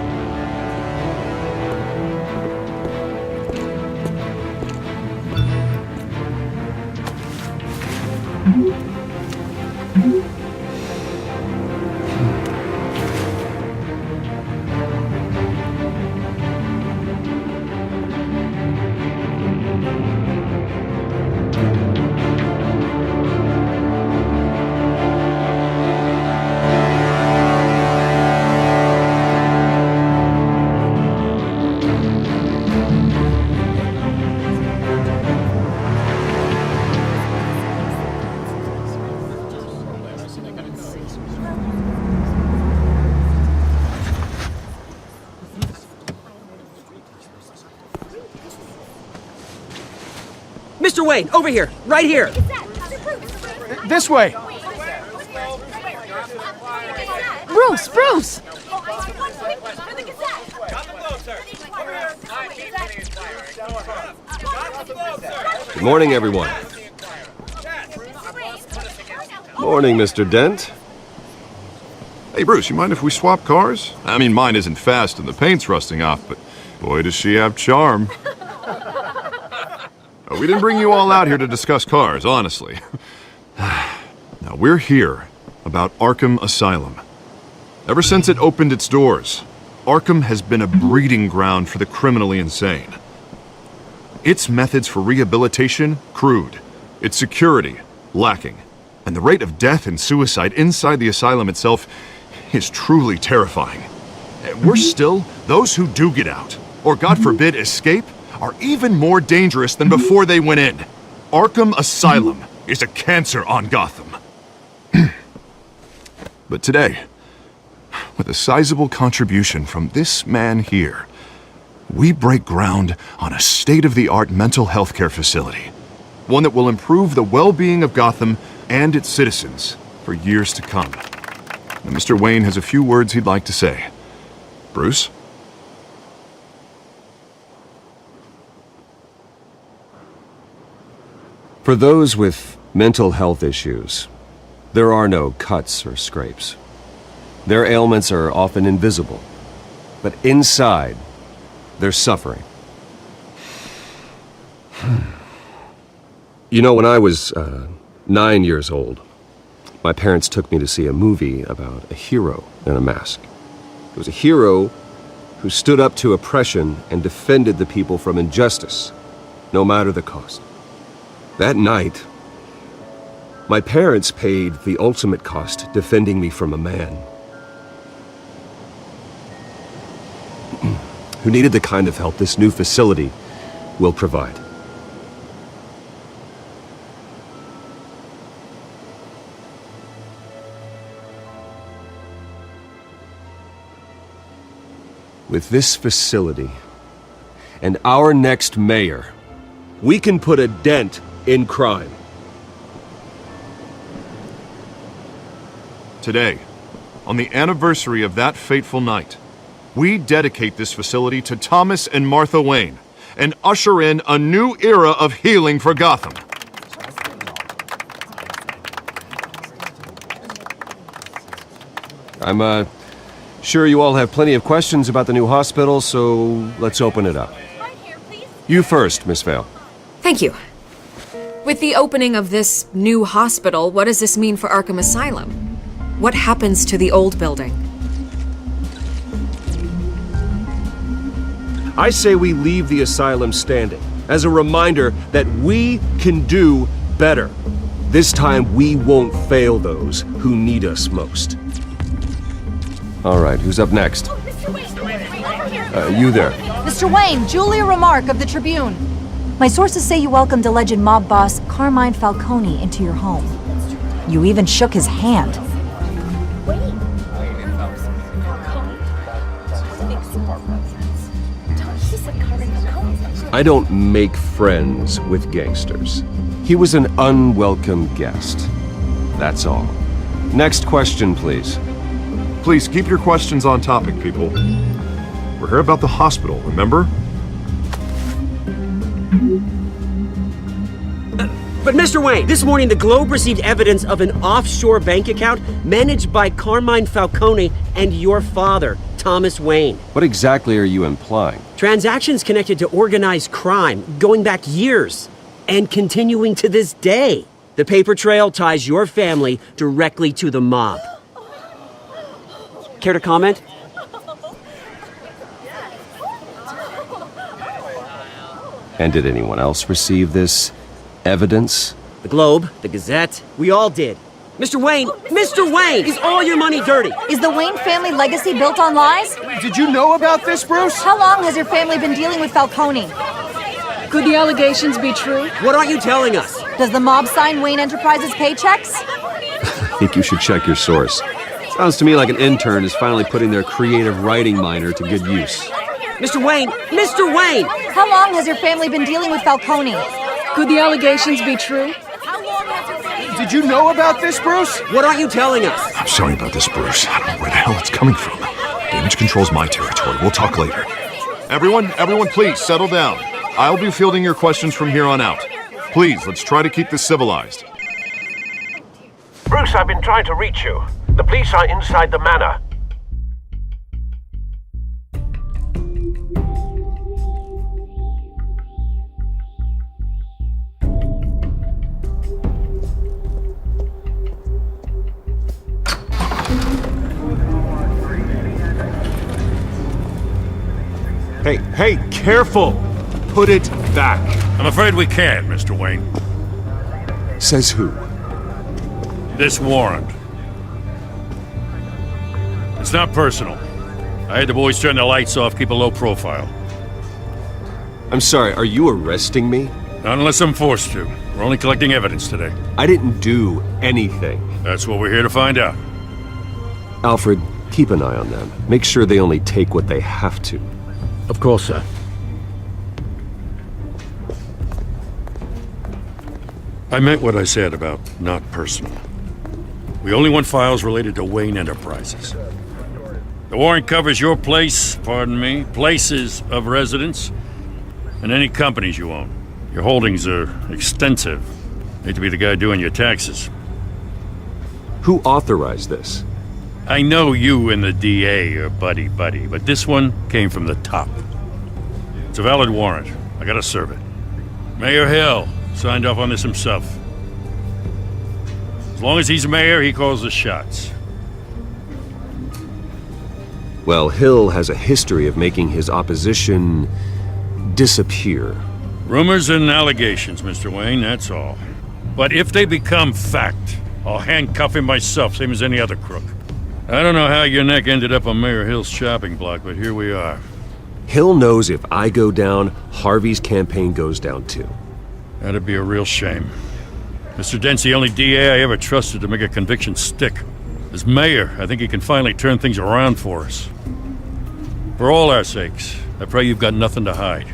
Mr. Wayne, over here, right here. This way. Bruce! Good morning, everyone. Morning, Mr. Dent. Hey, Bruce, you mind if we swap cars? I mean, mine isn't fast and the paint's rusting off, but boy, does she have charm. We didn't bring you all out here to discuss cars, honestly. Now, we're here about Arkham Asylum. Ever since it opened its doors, Arkham has been a breeding ground for the criminally insane. Its methods for rehabilitation, crude. Its security, lacking. And the rate of death and suicide inside the asylum itself is truly terrifying. Worse still, those who do get out, or God forbid escape, are even more dangerous than before they went in. Arkham Asylum is a cancer on Gotham. But today, with a sizable contribution from this man here, we break ground on a state-of-the-art mental health care facility. One that will improve the well-being of Gotham and its citizens for years to come. And Mr. Wayne has a few words he'd like to say. Bruce? For those with mental health issues, there are no cuts or scrapes. Their ailments are often invisible, but inside, they're suffering. You know, when I was 9 years old, my parents took me to see a movie about a hero in a mask. It was a hero who stood up to oppression and defended the people from injustice, no matter the cost. That night, my parents paid the ultimate cost defending me from a man who needed the kind of help this new facility will provide. With this facility and our next mayor, we can put a dent in crime. Today, on the anniversary of that fateful night, we dedicate this facility to Thomas and Martha Wayne and usher in a new era of healing for Gotham. I'm sure you all have plenty of questions about the new hospital, so let's open it up. You first, Miss Vale. Thank you. With the opening of this new hospital, what does this mean for Arkham Asylum? What happens to the old building? I say we leave the asylum standing as a reminder that we can do better. This time we won't fail those who need us most. All right, who's up next? You there. Mr. Wayne, Julia Remark of the Tribune. My sources say you welcomed alleged mob boss Carmine Falcone into your home. You even shook his hand. I don't make friends with gangsters. He was an unwelcome guest. That's all. Next question, please. Please keep your questions on topic, people. We're here about the hospital, remember? But Mr. Wayne, this morning the Globe received evidence of an offshore bank account managed by Carmine Falcone and your father, Thomas Wayne. What exactly are you implying? Transactions connected to organized crime going back years and continuing to this day. The paper trail ties your family directly to the mob. Care to comment? And did anyone else receive this evidence? The Globe, the Gazette, we all did. Mr. Wayne, is all your money dirty? Is the Wayne family legacy built on lies? Did you know about this, Bruce? How long has your family been dealing with Falcone? Could the allegations be true? What aren't you telling us? Does the mob sign Wayne Enterprises paychecks? I think you should check your source. Sounds to me like an intern is finally putting their creative writing minor to good use. Mr. Wayne! How long has your family been dealing with Falcone? Could the allegations be true? Did you know about this, Bruce? What aren't you telling us? I'm sorry about this, Bruce. I don't know where the hell it's coming from. Damage control's my territory. We'll talk later. Everyone, please settle down. I'll be fielding your questions from here on out. Please, let's try to keep this civilized. Bruce, I've been trying to reach you. The police are inside the manor. Hey, careful! Put it back. I'm afraid we can't, Mr. Wayne. Says who? This warrant. It's not personal. I had the boys turn the lights off, keep a low profile. I'm sorry, are you arresting me? Not unless I'm forced to. We're only collecting evidence today. I didn't do anything. That's what we're here to find out. Alfred, keep an eye on them. Make sure they only take what they have to. Of course, sir. I meant what I said about not personal. We only want files related to Wayne Enterprises. The warrant covers your place, pardon me, places of residence, and any companies you own. Your holdings are extensive. Hate to be the guy doing your taxes. Who authorized this? I know you and the DA are buddy-buddy, but this one came from the top. It's a valid warrant. I gotta serve it. Mayor Hill signed off on this himself. As long as he's mayor, he calls the shots. Well, Hill has a history of making his opposition disappear. Rumors and allegations, Mr. Wayne, that's all. But if they become fact, I'll handcuff him myself, same as any other crook. I don't know how your neck ended up on Mayor Hill's chopping block, but here we are. Hill knows if I go down, Harvey's campaign goes down too. That'd be a real shame. Mr. Dent's the only DA I ever trusted to make a conviction stick. As mayor, I think he can finally turn things around for us. For all our sakes, I pray you've got nothing to hide.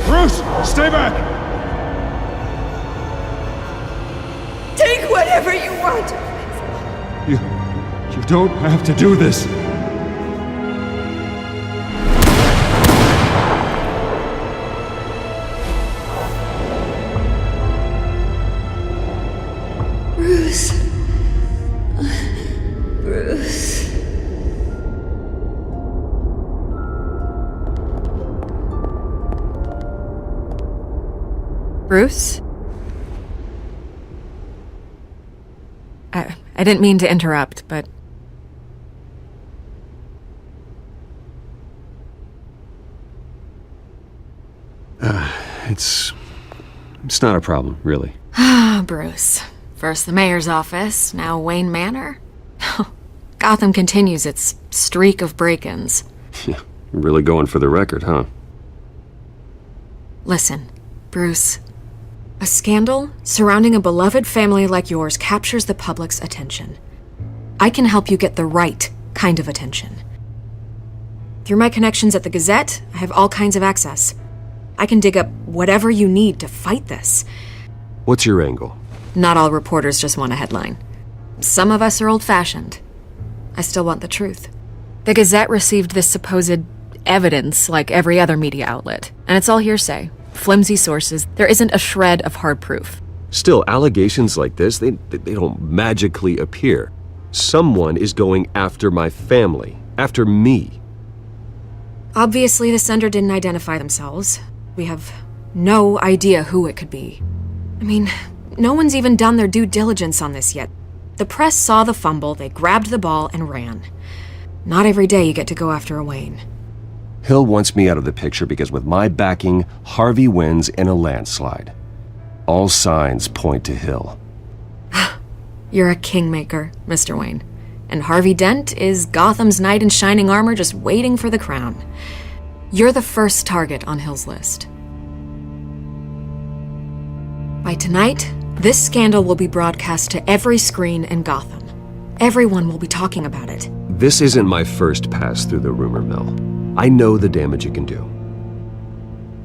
Bruce, stay back! Take whatever you want. You don't have to do this. Bruce. Bruce. Bruce? I didn't mean to interrupt, but... It's not a problem, really. Ah, Bruce. First the mayor's office, now Wayne Manor. Gotham continues its streak of break-ins. Yeah, really going for the record, huh? Listen, Bruce. A scandal surrounding a beloved family like yours captures the public's attention. I can help you get the right kind of attention. Through my connections at the Gazette, I have all kinds of access. I can dig up whatever you need to fight this. What's your angle? Not all reporters just want a headline. Some of us are old-fashioned. I still want the truth. The Gazette received this supposed evidence like every other media outlet, and it's all hearsay. Flimsy sources. There isn't a shred of hard proof. Still, allegations like this, they don't magically appear. Someone is going after my family, after me. Obviously, the sender didn't identify themselves. We have no idea who it could be. I mean, no one's even done their due diligence on this yet. The press saw the fumble, they grabbed the ball and ran. Not every day you get to go after a Wayne. Hill wants me out of the picture because with my backing, Harvey wins in a landslide. All signs point to Hill. You're a kingmaker, Mr. Wayne. And Harvey Dent is Gotham's knight in shining armor just waiting for the crown. You're the first target on Hill's list. By tonight, this scandal will be broadcast to every screen in Gotham. Everyone will be talking about it. This isn't my first pass through the rumor mill. I know the damage it can do.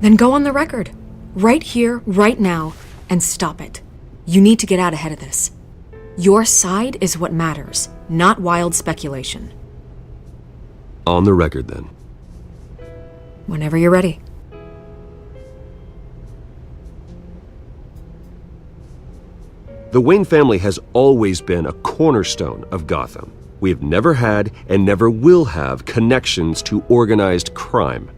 Then go on the record. Right here, right now, and stop it. You need to get out ahead of this. Your side is what matters, not wild speculation. On the record, then. Whenever you're ready. The Wayne family has always been a cornerstone of Gotham. We have never had and never will have connections to organized crime.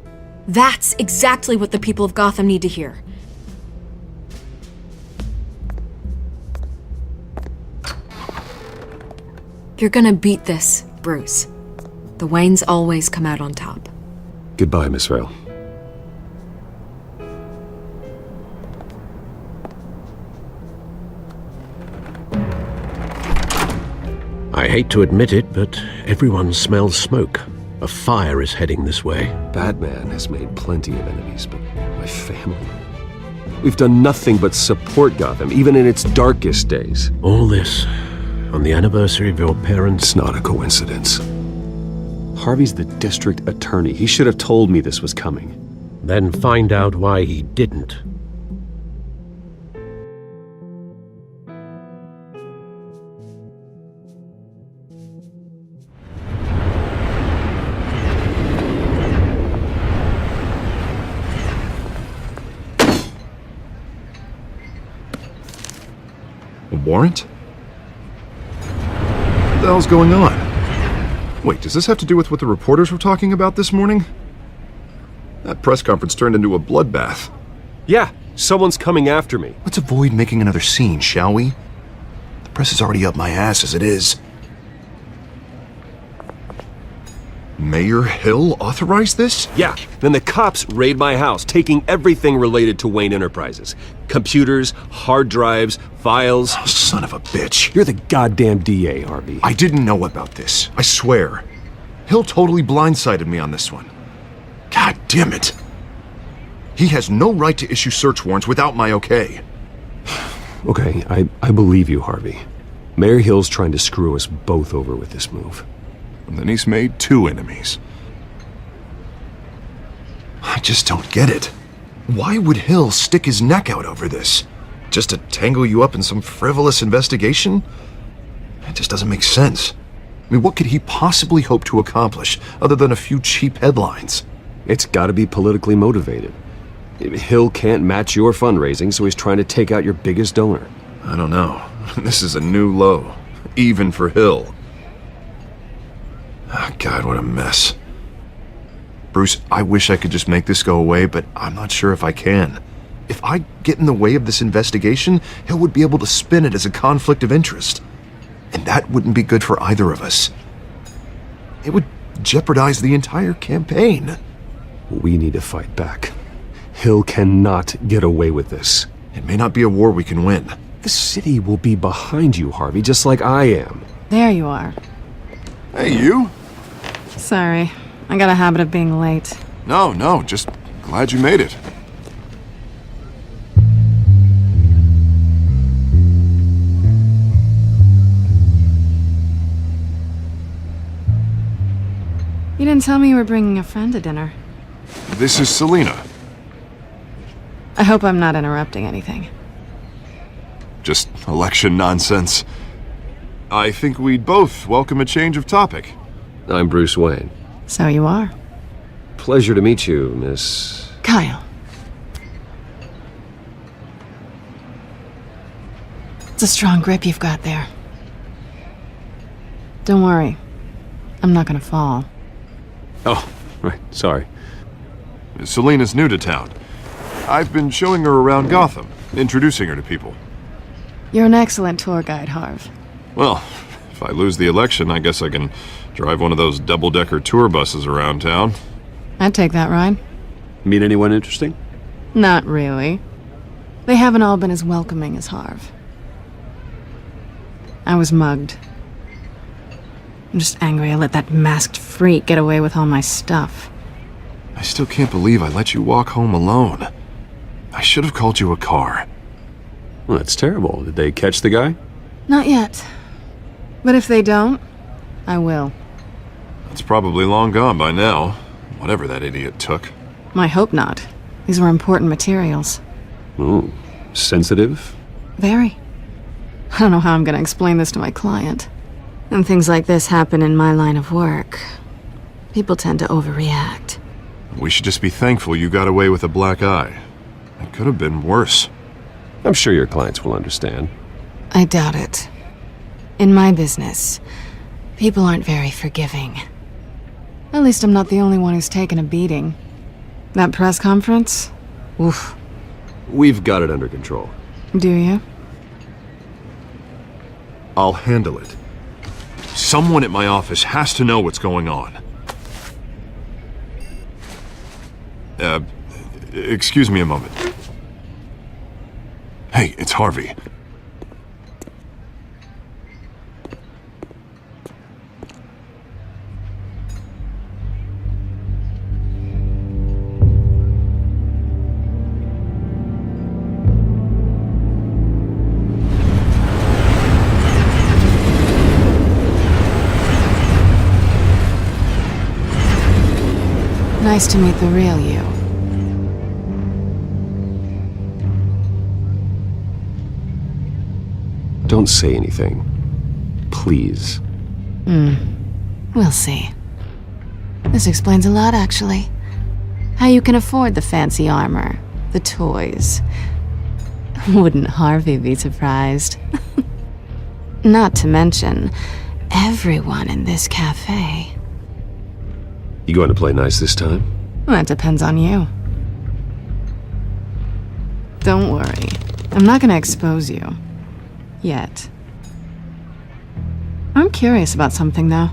That's exactly what the people of Gotham need to hear. You're gonna beat this, Bruce. The Waynes always come out on top. Goodbye, Miss Vale. I hate to admit it, but everyone smells smoke. A fire is heading this way. Batman has made plenty of enemies, but my family? We've done nothing but support Gotham, even in its darkest days. All this on the anniversary of your parents'... It's not a coincidence. Harvey's the district attorney. He should have told me this was coming. Then find out why he didn't. A warrant? What the hell's going on? Wait, does this have to do with what the reporters were talking about this morning? That press conference turned into a bloodbath. Yeah, someone's coming after me. Let's avoid making another scene, shall we? The press is already up my ass as it is. Mayor Hill authorized this? Yeah, then the cops raid my house, taking everything related to Wayne Enterprises. Computers, hard drives, files. Oh, son of a bitch. You're the goddamn DA, Harvey. I didn't know about this. I swear. Hill totally blindsided me on this one. God damn it. He has no right to issue search warrants without my okay. Okay, I believe you, Harvey. Mayor Hill's trying to screw us both over with this move. And then he's made 2 enemies. I just don't get it. Why would Hill stick his neck out over this? Just to tangle you up in some frivolous investigation? It just doesn't make sense. I mean, what could he possibly hope to accomplish other than a few cheap headlines? It's gotta be politically motivated. Hill can't match your fundraising, so he's trying to take out your biggest donor. I don't know. This is a new low. Even for Hill. Oh, God, what a mess. Bruce, I wish I could just make this go away, but I'm not sure if I can. If I get in the way of this investigation, Hill would be able to spin it as a conflict of interest. And that wouldn't be good for either of us. It would jeopardize the entire campaign. We need to fight back. Hill cannot get away with this. It may not be a war we can win. The city will be behind you, Harvey, just like I am. There you are. Hey, you? Sorry. I got a habit of being late. No, just glad you made it. You didn't tell me you were bringing a friend to dinner. This is Selina. I hope I'm not interrupting anything. Just election nonsense. I think we'd both welcome a change of topic. I'm Bruce Wayne. So you are. Pleasure to meet you, Miss... Kyle. It's a strong grip you've got there. Don't worry. I'm not gonna fall. Oh, right, sorry. Selina's new to town. I've been showing her around Gotham, introducing her to people. You're an excellent tour guide, Harv. Well, if I lose the election, I guess I can drive one of those double-decker tour buses around town. I'd take that ride. Meet anyone interesting? Not really. They haven't all been as welcoming as Harv. I was mugged. I'm just angry I let that masked freak get away with all my stuff. I still can't believe I let you walk home alone. I should have called you a car. Well, that's terrible. Did they catch the guy? Not yet. But if they don't, I will. It's probably long gone by now, whatever that idiot took. I hope not. These were important materials. Ooh, sensitive? Very. I don't know how I'm gonna explain this to my client. And things like this happen in my line of work. People tend to overreact. We should just be thankful you got away with a black eye. It could have been worse. I'm sure your clients will understand. I doubt it. In my business, people aren't very forgiving. At least I'm not the only one who's taken a beating. That press conference? Oof. We've got it under control. Do you? I'll handle it. Someone at my office has to know what's going on. Excuse me a moment. Hey, it's Harvey. Nice to meet the real you. Don't say anything. Please. We'll see. This explains a lot, actually. How you can afford the fancy armor, the toys. Wouldn't Harvey be surprised? Not to mention, everyone in this cafe. You going to play nice this time? That depends on you. Don't worry. I'm not gonna expose you. Yet. I'm curious about something, though.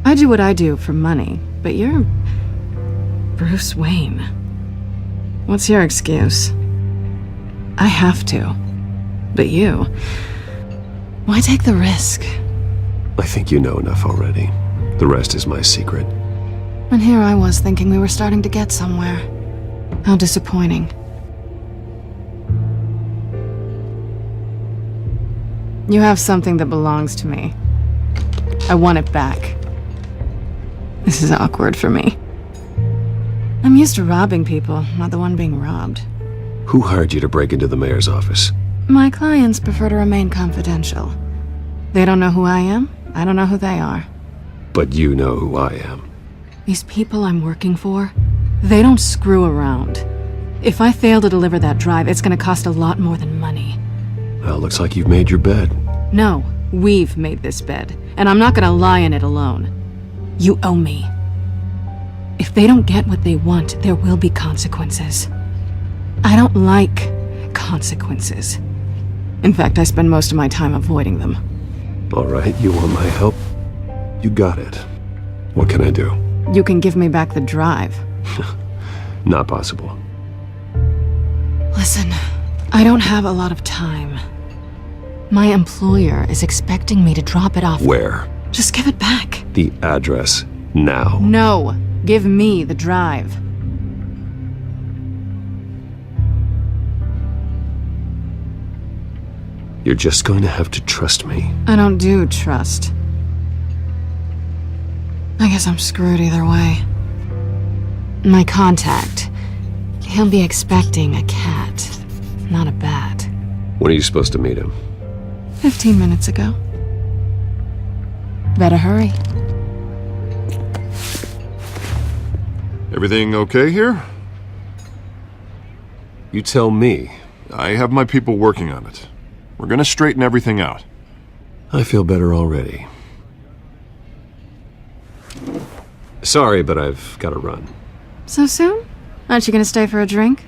I do what I do for money, but you're Bruce Wayne. What's your excuse? I have to. But you... why take the risk? I think you know enough already. The rest is my secret. And here I was thinking we were starting to get somewhere. How disappointing. You have something that belongs to me. I want it back. This is awkward for me. I'm used to robbing people, not the one being robbed. Who hired you to break into the mayor's office? My clients prefer to remain confidential. They don't know who I am, I don't know who they are. But you know who I am. These people I'm working for, they don't screw around. If I fail to deliver that drive, it's gonna cost a lot more than money. Well, looks like you've made your bed. No, we've made this bed, and I'm not gonna lie in it alone. You owe me. If they don't get what they want, there will be consequences. I don't like consequences. In fact, I spend most of my time avoiding them. All right, you want my help? You got it. What can I do? You can give me back the drive. Not possible. Listen, I don't have a lot of time. My employer is expecting me to drop it off. Where? Just give it back. The address, now. No, give me the drive. You're just going to have to trust me. I don't do trust. I guess I'm screwed either way. My contact, he'll be expecting a cat, not a bat. When are you supposed to meet him? 15 minutes ago. Better hurry. Everything okay here? You tell me. I have my people working on it. We're gonna straighten everything out. I feel better already. Sorry, but I've got to run. So soon? Aren't you gonna stay for a drink?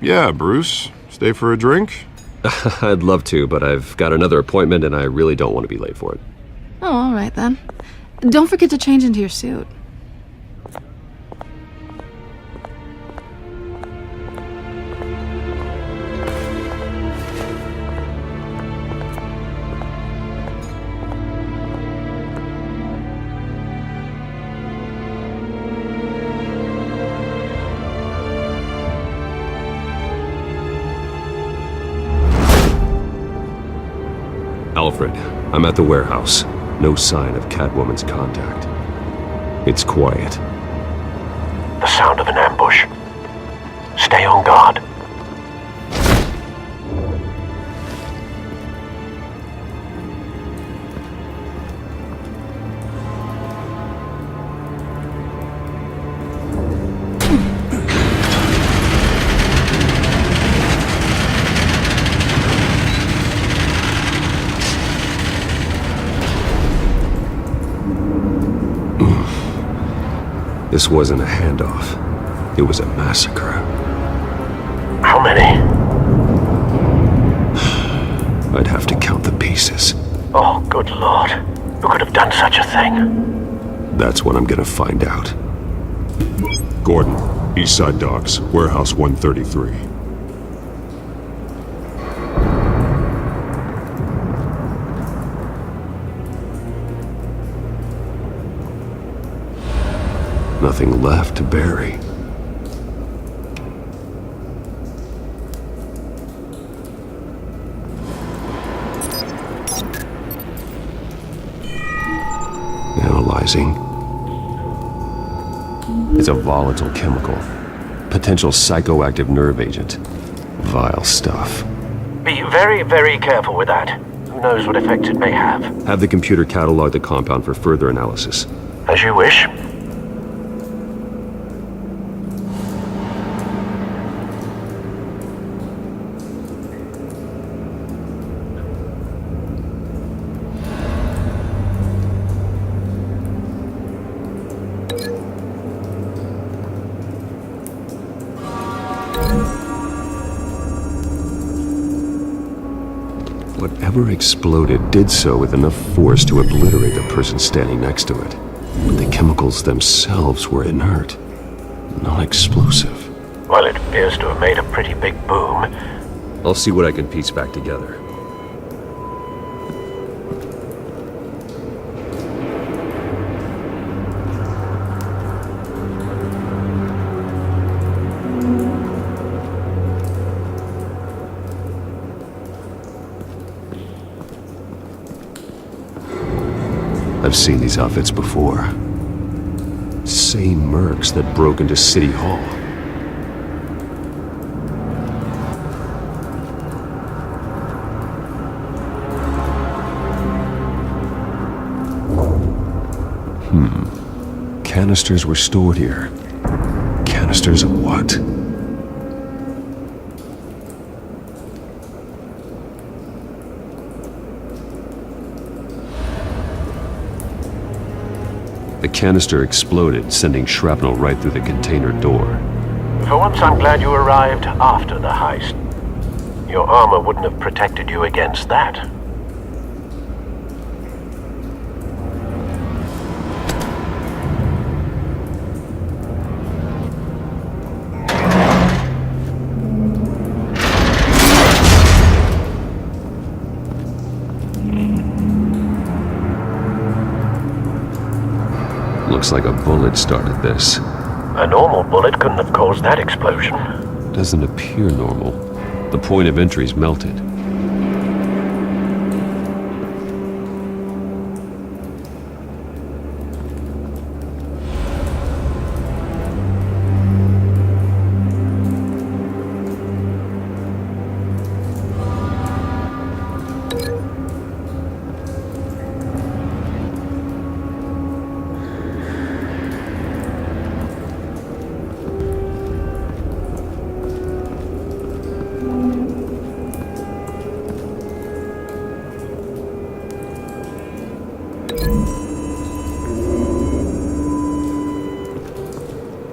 Yeah, Bruce. Stay for a drink? I'd love to, but I've got another appointment and I really don't want to be late for it. Oh, all right then. Don't forget to change into your suit. Alfred, I'm at the warehouse. No sign of Catwoman's contact. It's quiet. The sound of an ambush. Stay on guard. This wasn't a handoff. It was a massacre. How many? I'd have to count the pieces. Oh, good lord. Who could have done such a thing? That's what I'm gonna find out. Gordon, Eastside Docks, Warehouse 133. Nothing left to bury. Analyzing. It's a volatile chemical. Potential psychoactive nerve agent. Vile stuff. Be very, very careful with that. Who knows what effects it may have. Have the computer catalog the compound for further analysis. As you wish. Whatever exploded did so with enough force to obliterate the person standing next to it. But the chemicals themselves were inert, non-explosive. Well, it appears to have made a pretty big boom. I'll see what I can piece back together. I've seen these outfits before. Same mercs that broke into City Hall. Canisters were stored here. Canisters of what? The canister exploded, sending shrapnel right through the container door. For once, I'm glad you arrived after the heist. Your armor wouldn't have protected you against that. Looks like a bullet started this. A normal bullet couldn't have caused that explosion. Doesn't appear normal. The point of entry's melted.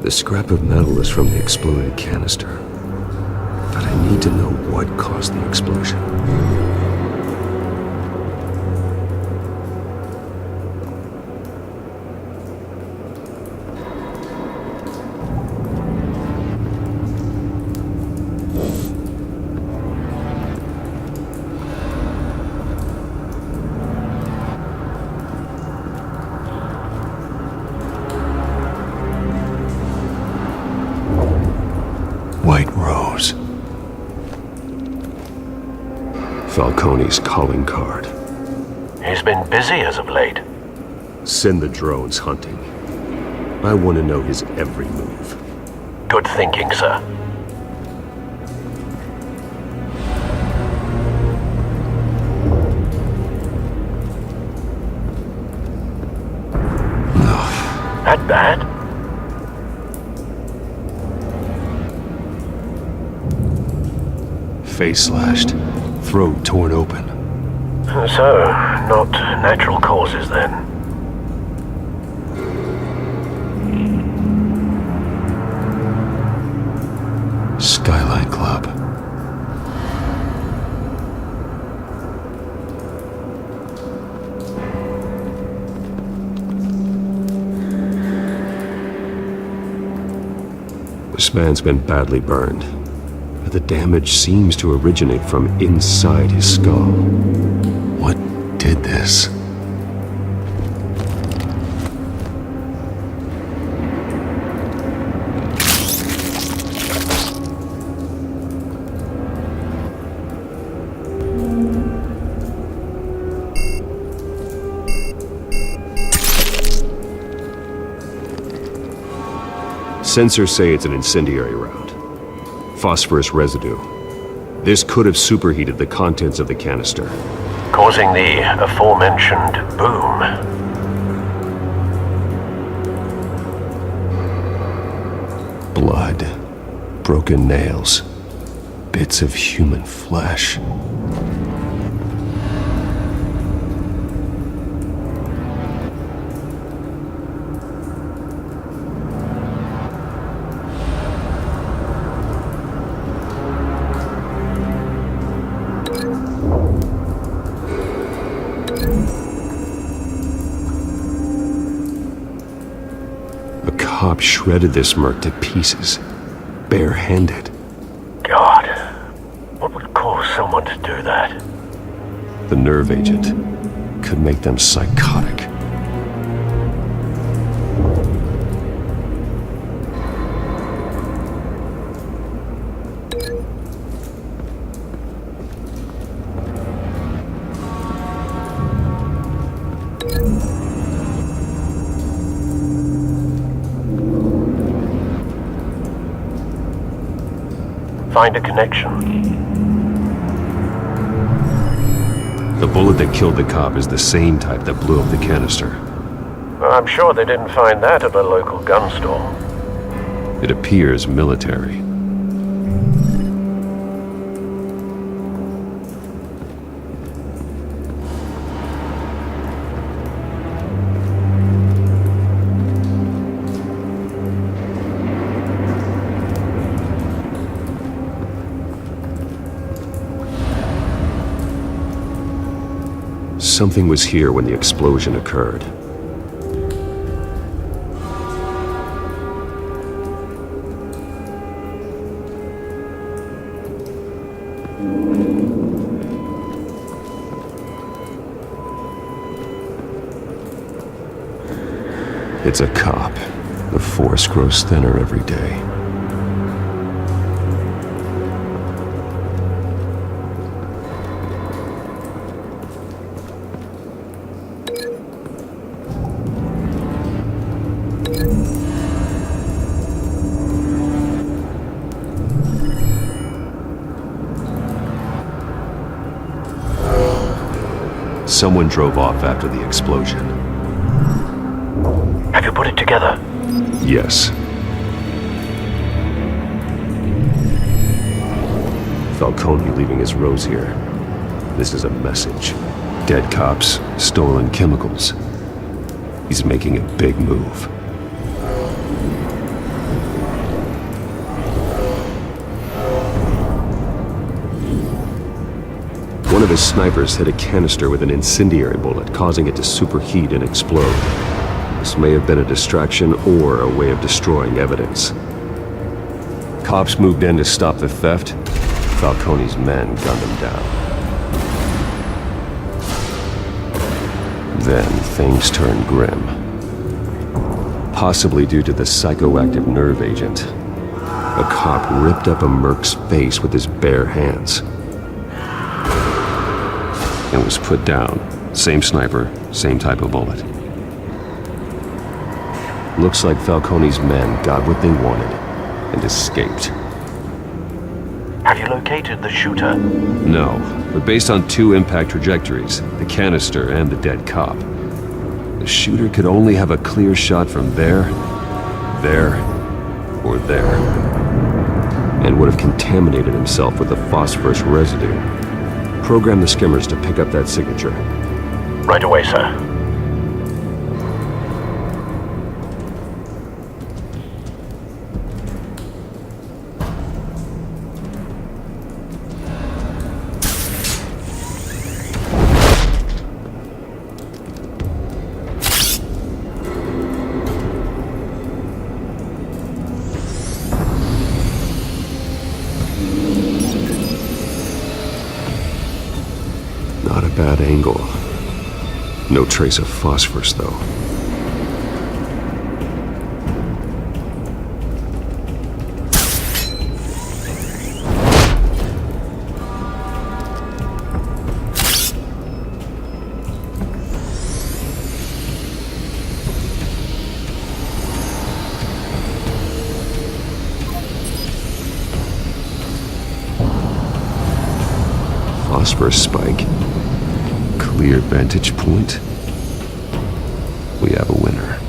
The scrap of metal is from the exploded canister. But I need to know what caused the explosion. White Rose. Falcone's calling card. He's been busy as of late. Send the drones hunting. I want to know his every move. Good thinking, sir. That bad? Face slashed, throat torn open. So, not natural causes then. This man's been badly burned, but the damage seems to originate from inside his skull. What did this? Sensors say it's an incendiary round. Phosphorus residue. This could have superheated the contents of the canister, causing the aforementioned boom. Blood, broken nails, bits of human flesh. Cop shredded this merc to pieces, bare-handed. God, what would cause someone to do that? The nerve agent could make them psychotic. Find a connection. The bullet that killed the cop is the same type that blew up the canister. I'm sure they didn't find that at a local gun store. It appears military. Something was here when the explosion occurred. It's a cop. The force grows thinner every day. Someone drove off after the explosion. Have you put it together? Yes. Falcone leaving his rose here. This is a message. Dead cops, stolen chemicals. He's making a big move. One of his snipers hit a canister with an incendiary bullet, causing it to superheat and explode. This may have been a distraction or a way of destroying evidence. Cops moved in to stop the theft. Falcone's men gunned him down. Then things turned grim. Possibly due to the psychoactive nerve agent. A cop ripped up a merc's face with his bare hands. It was put down. Same sniper, same type of bullet. Looks like Falcone's men got what they wanted and escaped. Have you located the shooter? No, but based on two impact trajectories, the canister and the dead cop, the shooter could only have a clear shot from there, or there, and would have contaminated himself with the phosphorus residue. Program the skimmers to pick up that signature. Right away, sir. bad angle. No trace of phosphorus, though. Phosphorus spike. Clear vantage point. We have a winner.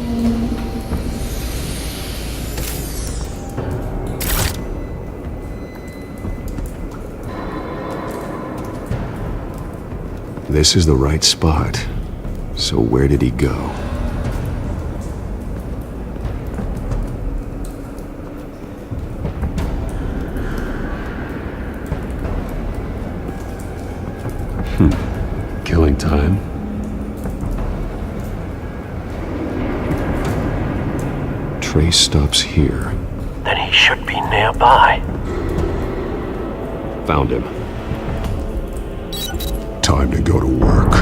This is the right spot. So where did he go? Killing time. Trace stops here. Then he should be nearby. Found him. Time to go to work.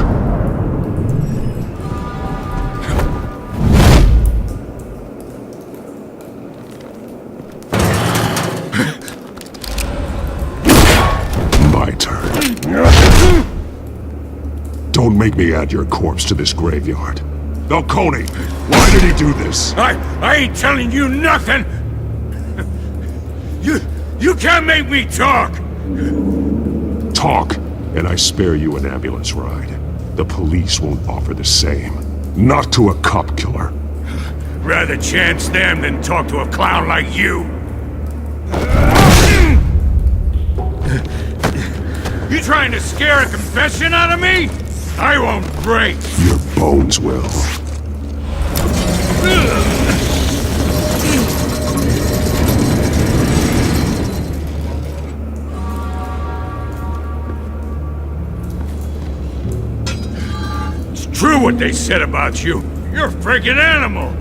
My turn. Don't make me add your corpse to this graveyard. Falcone, why did he do this? I ain't telling you nothing! You can't make me talk! Talk, and I spare you an ambulance ride. The police won't offer the same. Not to a cop killer. Rather chance them than talk to a clown like you. You trying to scare a confession out of me? I won't break. Your bones will. It's true what they said about you. You're a freaking animal.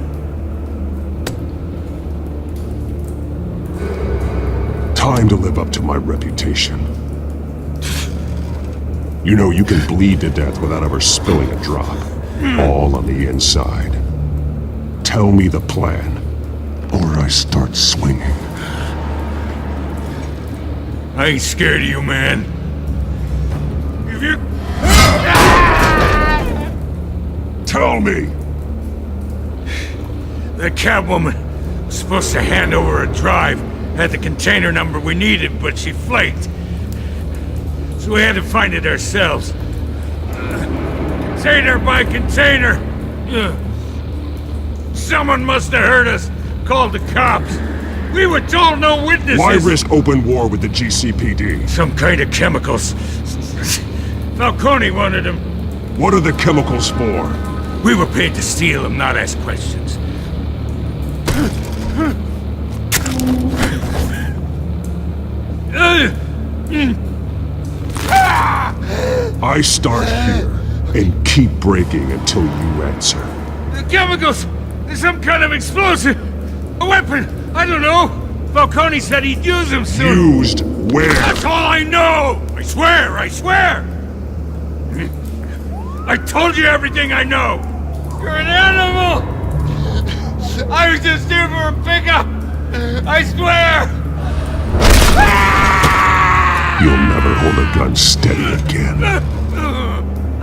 Time to live up to my reputation. You know you can bleed to death without ever spilling a drop. All on the inside. Tell me the plan, or I start swinging. I ain't scared of you, man. If you... Tell me! The Catwoman was supposed to hand over a drive, had the container number we needed, but she flaked. So we had to find it ourselves. Container by container. Someone must have heard us, called the cops. We were told no witnesses. Why risk open war with the GCPD? Some kind of chemicals. Falcone wanted them. What are the chemicals for? We were paid to steal them, not ask questions. I start here and keep breaking until you answer. The chemicals! There's some kind of explosive! A weapon! I don't know! Falcone said he'd use them soon! Used where? That's all I know! I swear! I swear! I told you everything I know! You're an animal! I was just here for a pickup! I swear! You'll never hold a gun steady again.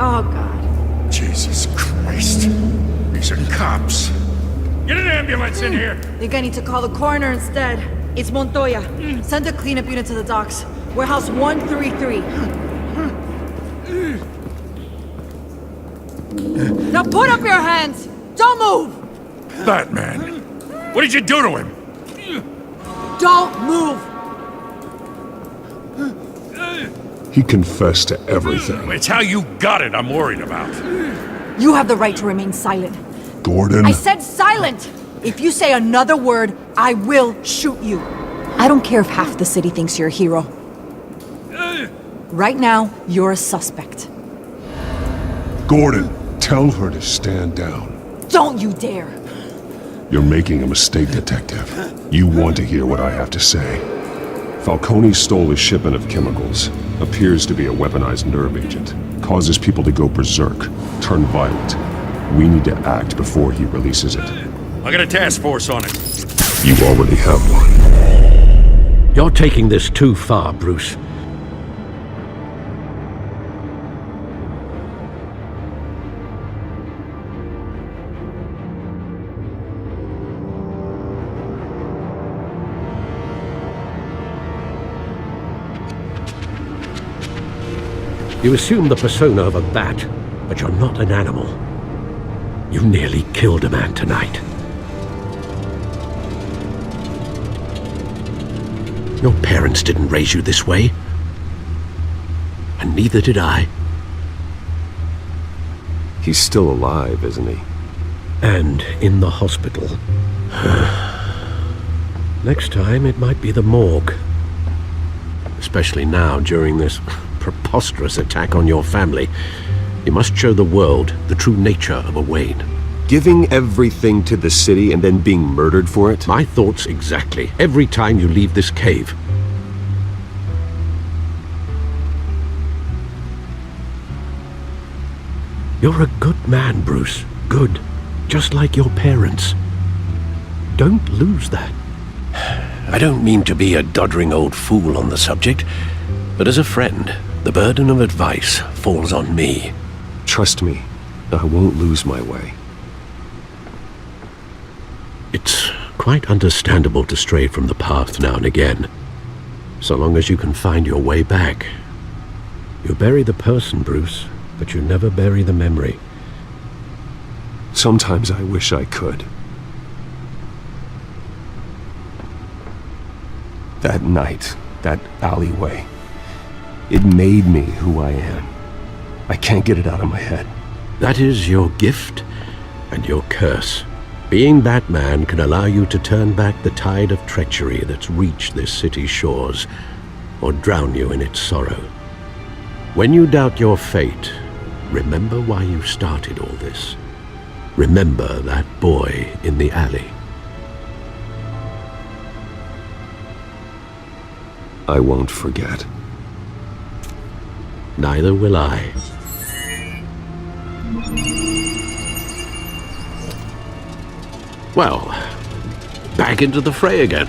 Oh, God. Jesus Christ. These are cops. Get an ambulance in here! Think I need to call the coroner instead. It's Montoya. Send a cleanup unit to the docks. Warehouse 133. Now put up your hands! Don't move! Batman. What did you do to him? Don't move! He confessed to everything. It's how you got it I'm worried about. You have the right to remain silent. Gordon? I said silent! If you say another word, I will shoot you. I don't care if half the city thinks you're a hero. Right now, you're a suspect. Gordon, tell her to stand down. Don't you dare! You're making a mistake, Detective. You want to hear what I have to say. Falcone stole a shipment of chemicals. Appears to be a weaponized nerve agent. Causes people to go berserk, turn violent. We need to act before he releases it. I got a task force on it. You already have one. You're taking this too far, Bruce. You assume the persona of a bat, but you're not an animal. You nearly killed a man tonight. Your parents didn't raise you this way. And neither did I. He's still alive, isn't he? And in the hospital. Next time, it might be the morgue. Especially now, during this preposterous attack on your family. You must show the world the true nature of a Wayne. Giving everything to the city and then being murdered for it? My thoughts exactly. Every time you leave this cave. You're a good man, Bruce. Good. Just like your parents. Don't lose that. I don't mean to be a doddering old fool on the subject, but as a friend, the burden of advice falls on me. Trust me, I won't lose my way. It's quite understandable to stray from the path now and again, so long as you can find your way back. You bury the person, Bruce, but you never bury the memory. Sometimes I wish I could. That night, that alleyway, it made me who I am. I can't get it out of my head. That is your gift and your curse. Being Batman can allow you to turn back the tide of treachery that's reached this city's shores, or drown you in its sorrow. When you doubt your fate, remember why you started all this. Remember that boy in the alley. I won't forget. Neither will I. Well, back into the fray again.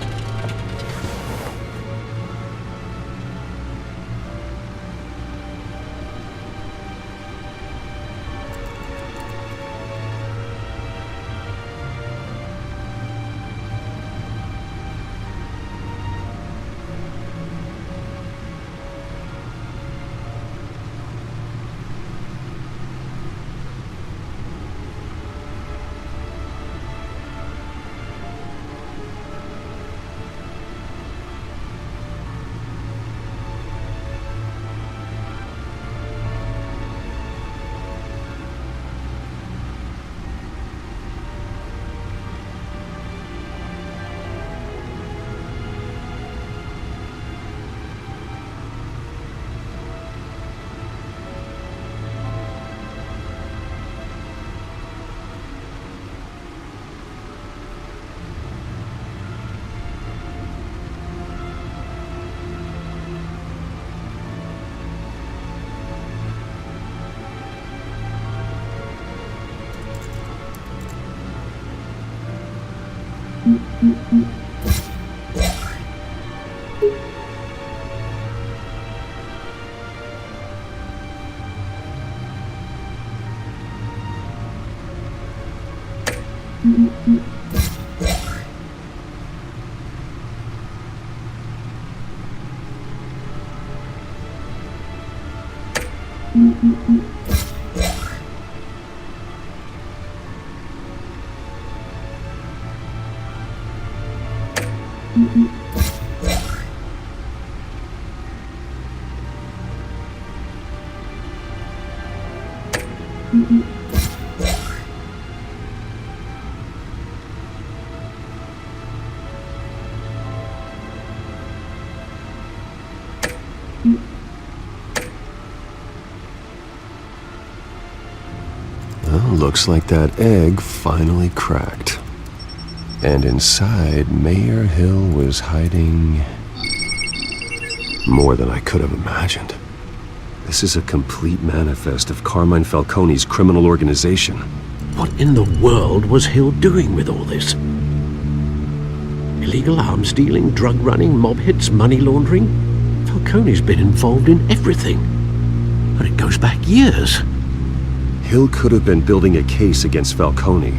Well, looks like that egg finally cracked. And inside, Mayor Hill was hiding more than I could have imagined. This is a complete manifest of Carmine Falcone's criminal organization. What in the world was Hill doing with all this? Illegal arms dealing, drug running, mob hits, money laundering? Falcone's been involved in everything. And it goes back years. Hill could have been building a case against Falcone.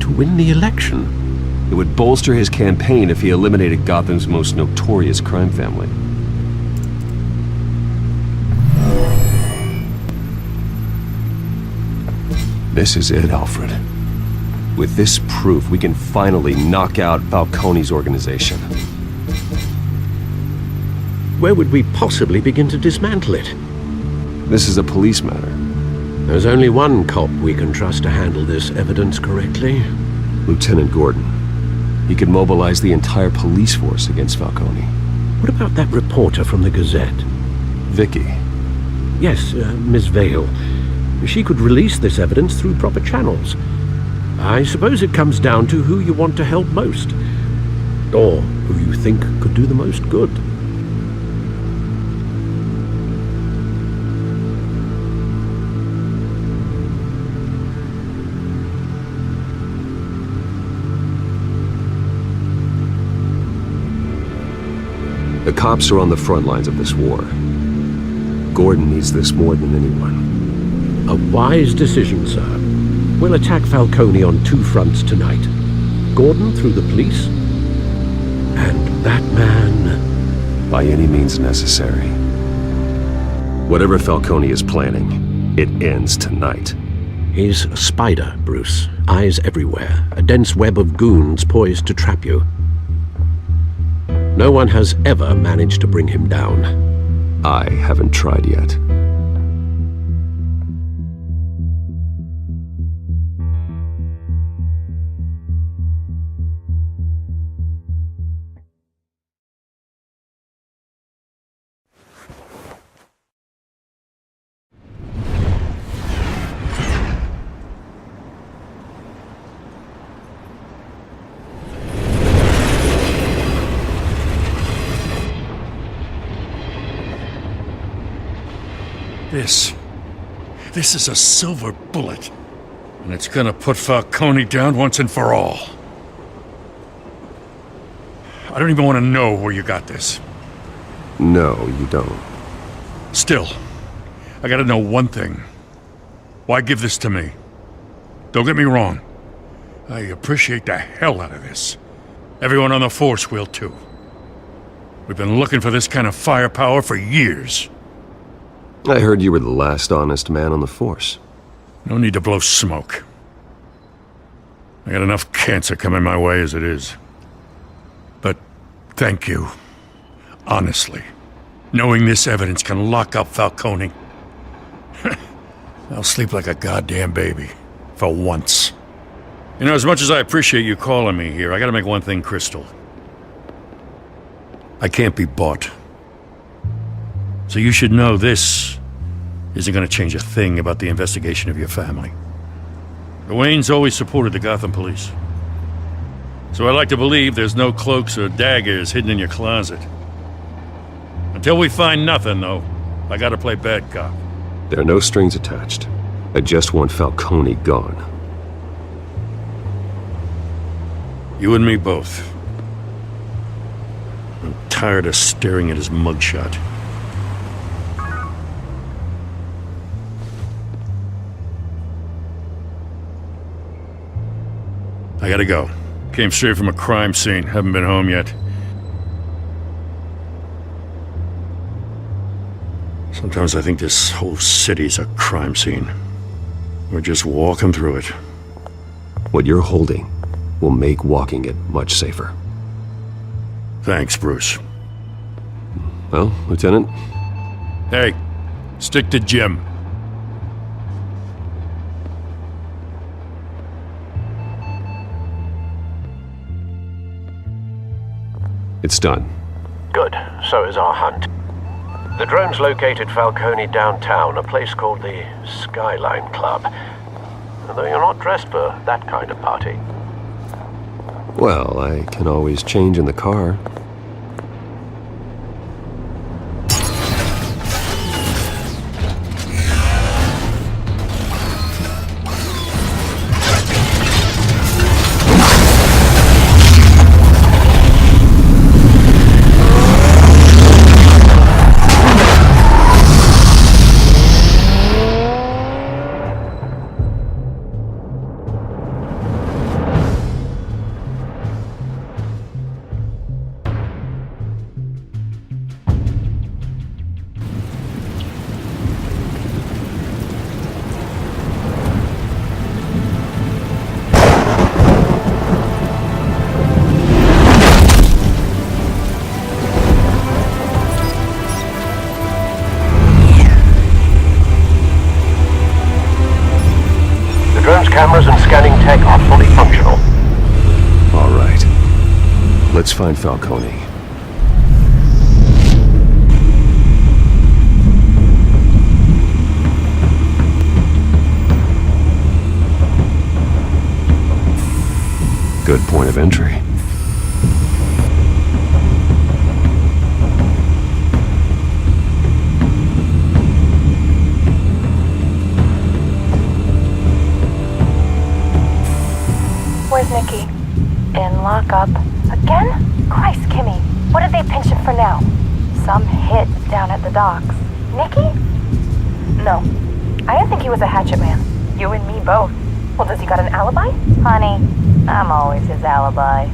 To win the election? It would bolster his campaign if he eliminated Gotham's most notorious crime family. This is it, Alfred. With this proof, we can finally knock out Falcone's organization. Where would we possibly begin to dismantle it? This is a police matter. There's only one cop we can trust to handle this evidence correctly. Lieutenant Gordon. He could mobilize the entire police force against Falcone. What about that reporter from the Gazette? Vicky. Yes, Miss Vale. She could release this evidence through proper channels. I suppose it comes down to who you want to help most. Or who you think could do the most good. The cops are on the front lines of this war. Gordon needs this more than anyone. A wise decision, sir. We'll attack Falcone on two fronts tonight. Gordon through the police, and that man... by any means necessary. Whatever Falcone is planning, it ends tonight. He's a spider, Bruce. Eyes everywhere. A dense web of goons poised to trap you. No one has ever managed to bring him down. I haven't tried yet. This is a silver bullet. And it's gonna put Falcone down once and for all. I don't even want to know where you got this. No, you don't. Still, I gotta know one thing. Why give this to me? Don't get me wrong. I appreciate the hell out of this. Everyone on the force will too. We've been looking for this kind of firepower for years. I heard you were the last honest man on the force. No need to blow smoke. I got enough cancer coming my way as it is. But thank you. Honestly. Knowing this evidence can lock up Falcone. I'll sleep like a goddamn baby. For once. You know, as much as I appreciate you calling me here, I gotta make one thing crystal. I can't be bought. So you should know this isn't gonna change a thing about the investigation of your family. The Waynes always supported the Gotham police. So I like to believe there's no cloaks or daggers hidden in your closet. Until we find nothing, though, I gotta play bad cop. There are no strings attached. I just want Falcone gone. You and me both. I'm tired of staring at his mugshot. I gotta go. Came straight from a crime scene. Haven't been home yet. Sometimes I think this whole city's a crime scene. We're just walking through it. What you're holding will make walking it much safer. Thanks, Bruce. Well, Lieutenant? Hey, stick to Jim. It's done. Good. So is our hunt. The drones located Falcone downtown, a place called the Skyline Club. Although you're not dressed for that kind of party. Well, I can always change in the car. Let's find Falcone. Good point of entry. Where's Nikki? In lockup. Again? Christ, Kimmy. What did they pinch him for now? Some hit down at the docks. Nikki? No. I didn't think he was a hatchet man. You and me both. Well, does he got an alibi? Honey, I'm always his alibi.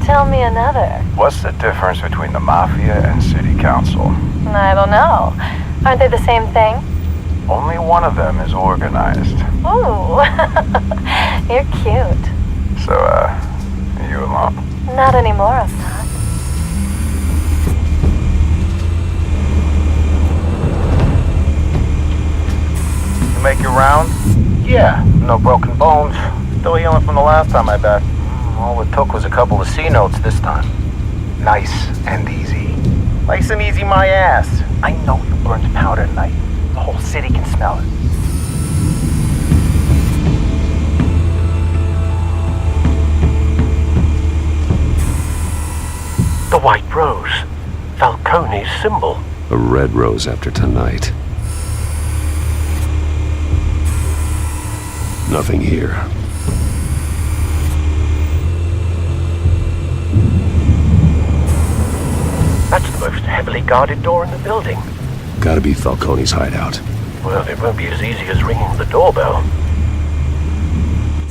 Tell me another. What's the difference between the Mafia and City Council? I don't know. Aren't they the same thing? Only one of them is organized. Ooh. You're cute. So, you alone? Not anymore, I'm not. You make your round? Yeah, no broken bones. Still healing from the last time, I bet. All it took was a couple of C notes this time. Nice and easy. Nice and easy my ass. I know you burned powder tonight. The whole city can smell it. The white rose. Falcone's symbol. A red rose after tonight. Nothing here. That's the most heavily guarded door in the building. Gotta be Falcone's hideout. Well, it won't be as easy as ringing the doorbell.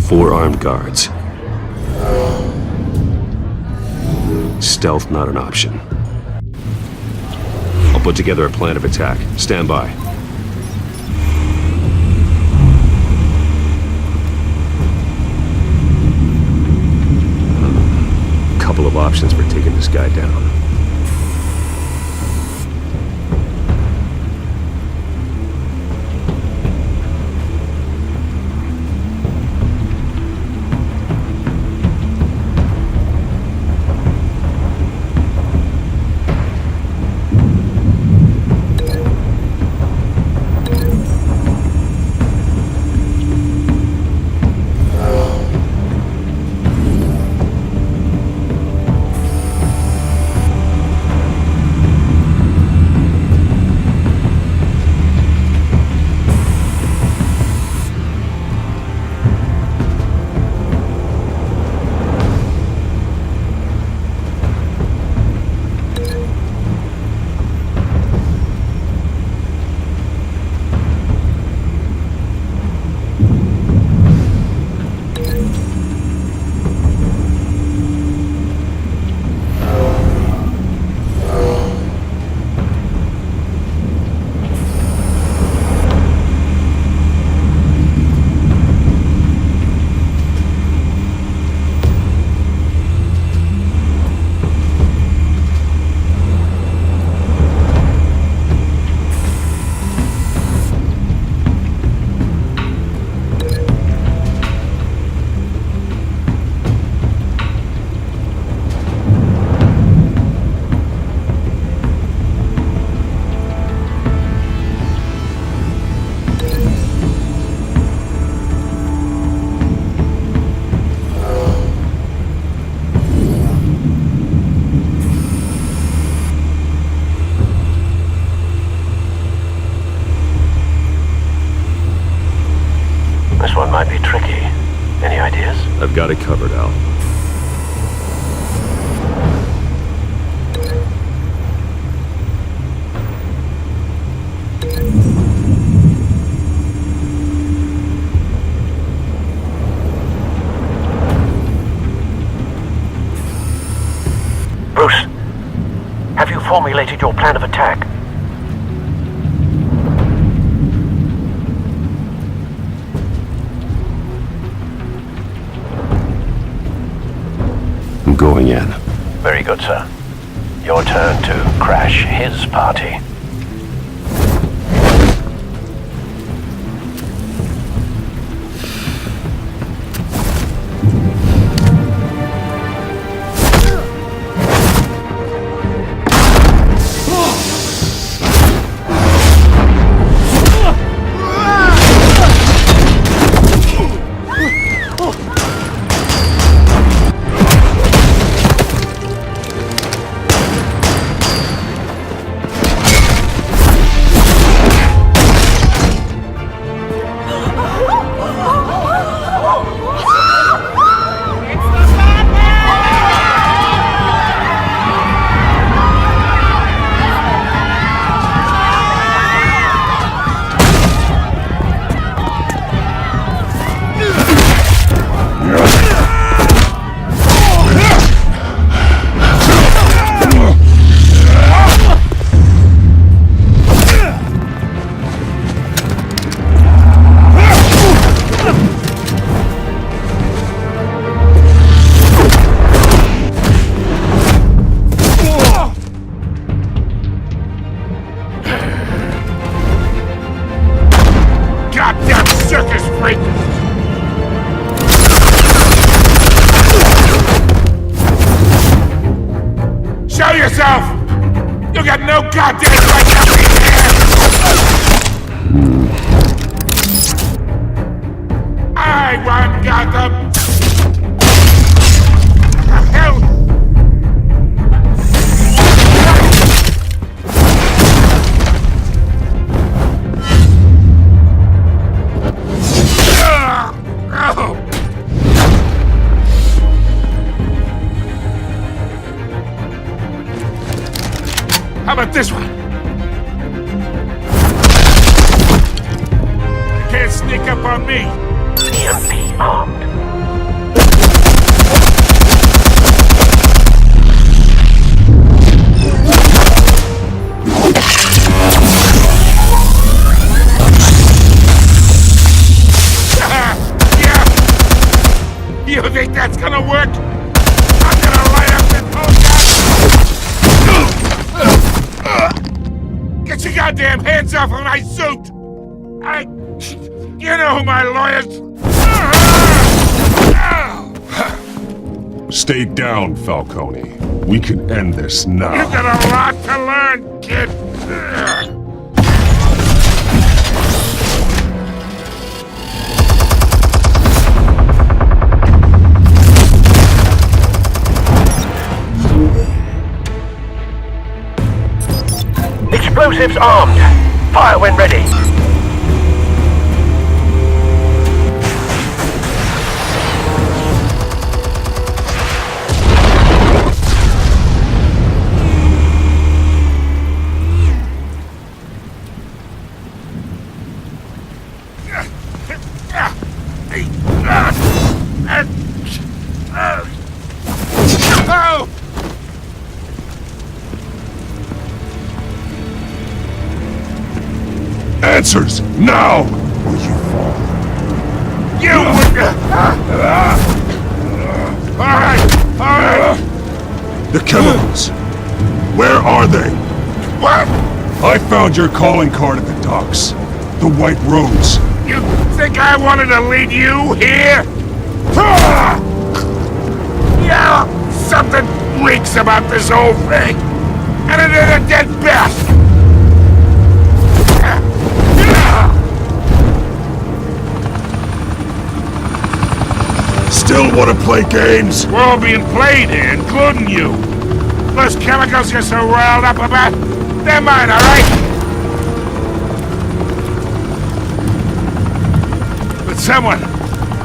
4 armed guards. Stealth not an option. I'll put together a plan of attack. Stand by. Couple of options for taking this guy down. This one might be tricky. Any ideas? I've got it covered, Al. Bruce, have you formulated your plan of attack? I'm going in. Very good, sir. Your turn to crash his party. You got no goddamn right to be here! I run Gotham! Hell! How about this one? You can't sneak up on me. EMP armed. Yeah! You think that's gonna work? I'm gonna light up this whole Get your goddamn hands off of my suit! You know who my lawyers... Stay down, Falcone. We can end this now. You've got a lot to learn, kid! Explosives armed. Fire when ready. Oh! Answers, now! Or you fall. You Alright! The chemicals. Where are they? What? I found your calling card at the docks. The White Rose. You think I wanted to lead you here? Yeah, something reeks about this whole thing. And it is a dead best. Still want to play games? We're all being played here, including you. Those chemicals you're so riled up about, they're mine, all right? But someone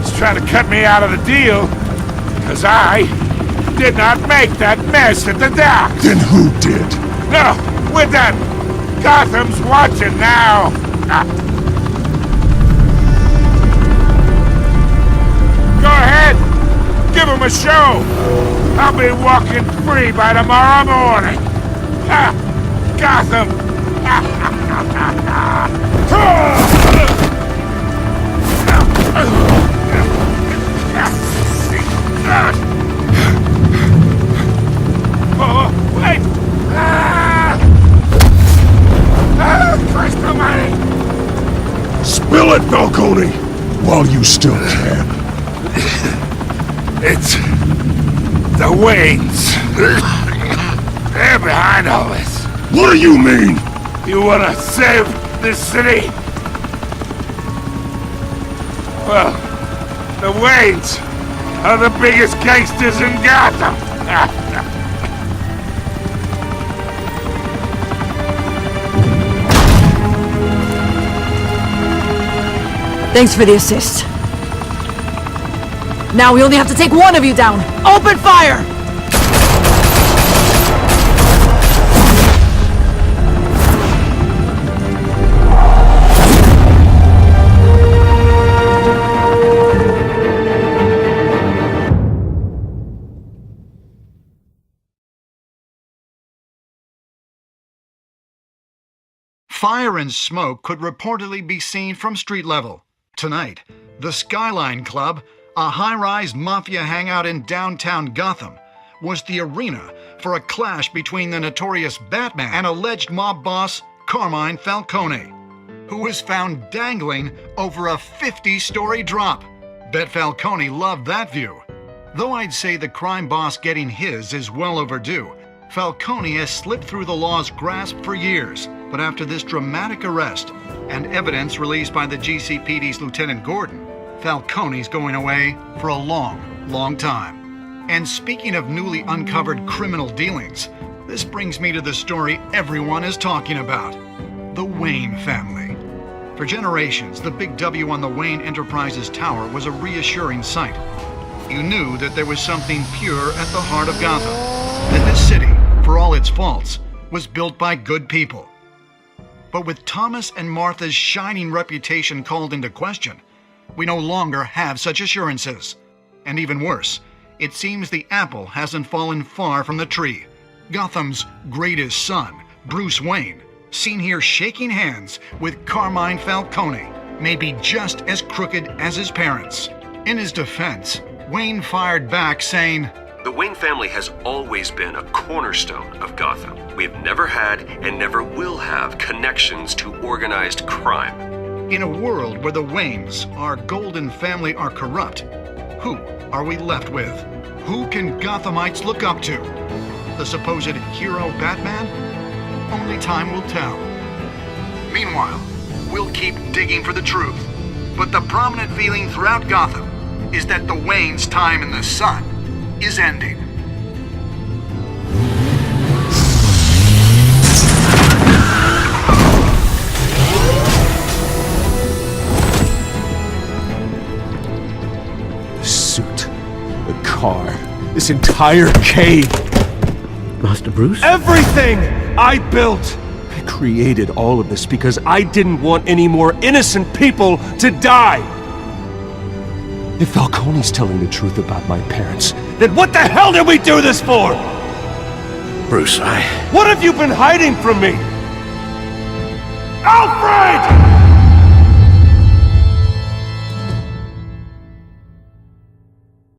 is trying to cut me out of the deal, because I did not make that mess at the dock. Then who did? No, we're done. Gotham's watching now. Go ahead. Give him a show. I'll be walking free by tomorrow morning. Gotham. Oh, wait. Christ almighty. Spill it, Falcone, while you still can. It's the Waynes. They're behind all this. What do you mean? You want to save this city? Well, the Waynes are the biggest gangsters in Gotham. Thanks for the assist. Now we only have to take one of you down. Open fire! Fire and smoke could reportedly be seen from street level. Tonight, the Skyline Club, a high-rise mafia hangout in downtown Gotham, was the arena for a clash between the notorious Batman and alleged mob boss Carmine Falcone, who was found dangling over a 50-story drop. Bet Falcone loved that view. Though I'd say the crime boss getting his is well overdue, Falcone has slipped through the law's grasp for years, but after this dramatic arrest and evidence released by the GCPD's Lieutenant Gordon, Falcone's going away for a long time. And speaking of newly uncovered criminal dealings, this brings me to the story everyone is talking about: the Wayne family. For generations, the big W on the Wayne Enterprises tower was a reassuring sight. You knew that there was something pure at the heart of Gotham, that this city, for all its faults, was built by good people. But with Thomas and Martha's shining reputation called into question, we no longer have such assurances. And even worse, it seems the apple hasn't fallen far from the tree. Gotham's greatest son, Bruce Wayne, seen here shaking hands with Carmine Falcone, may be just as crooked as his parents. In his defense, Wayne fired back saying, "The Wayne family has always been a cornerstone of Gotham. We have never had and never will have connections to organized crime." In a world where the Waynes, our golden family, are corrupt, who are we left with? Who can Gothamites look up to? The supposed hero Batman? Only time will tell. Meanwhile, we'll keep digging for the truth. But the prominent feeling throughout Gotham is that the Waynes' time in the sun is ending. The suit, the car, this entire cave. Master Bruce? Everything I built! I created all of this because I didn't want any more innocent people to die! If Falcone's telling the truth about my parents, then what the hell did we do this for? Bruce, What have you been hiding from me? Alfred!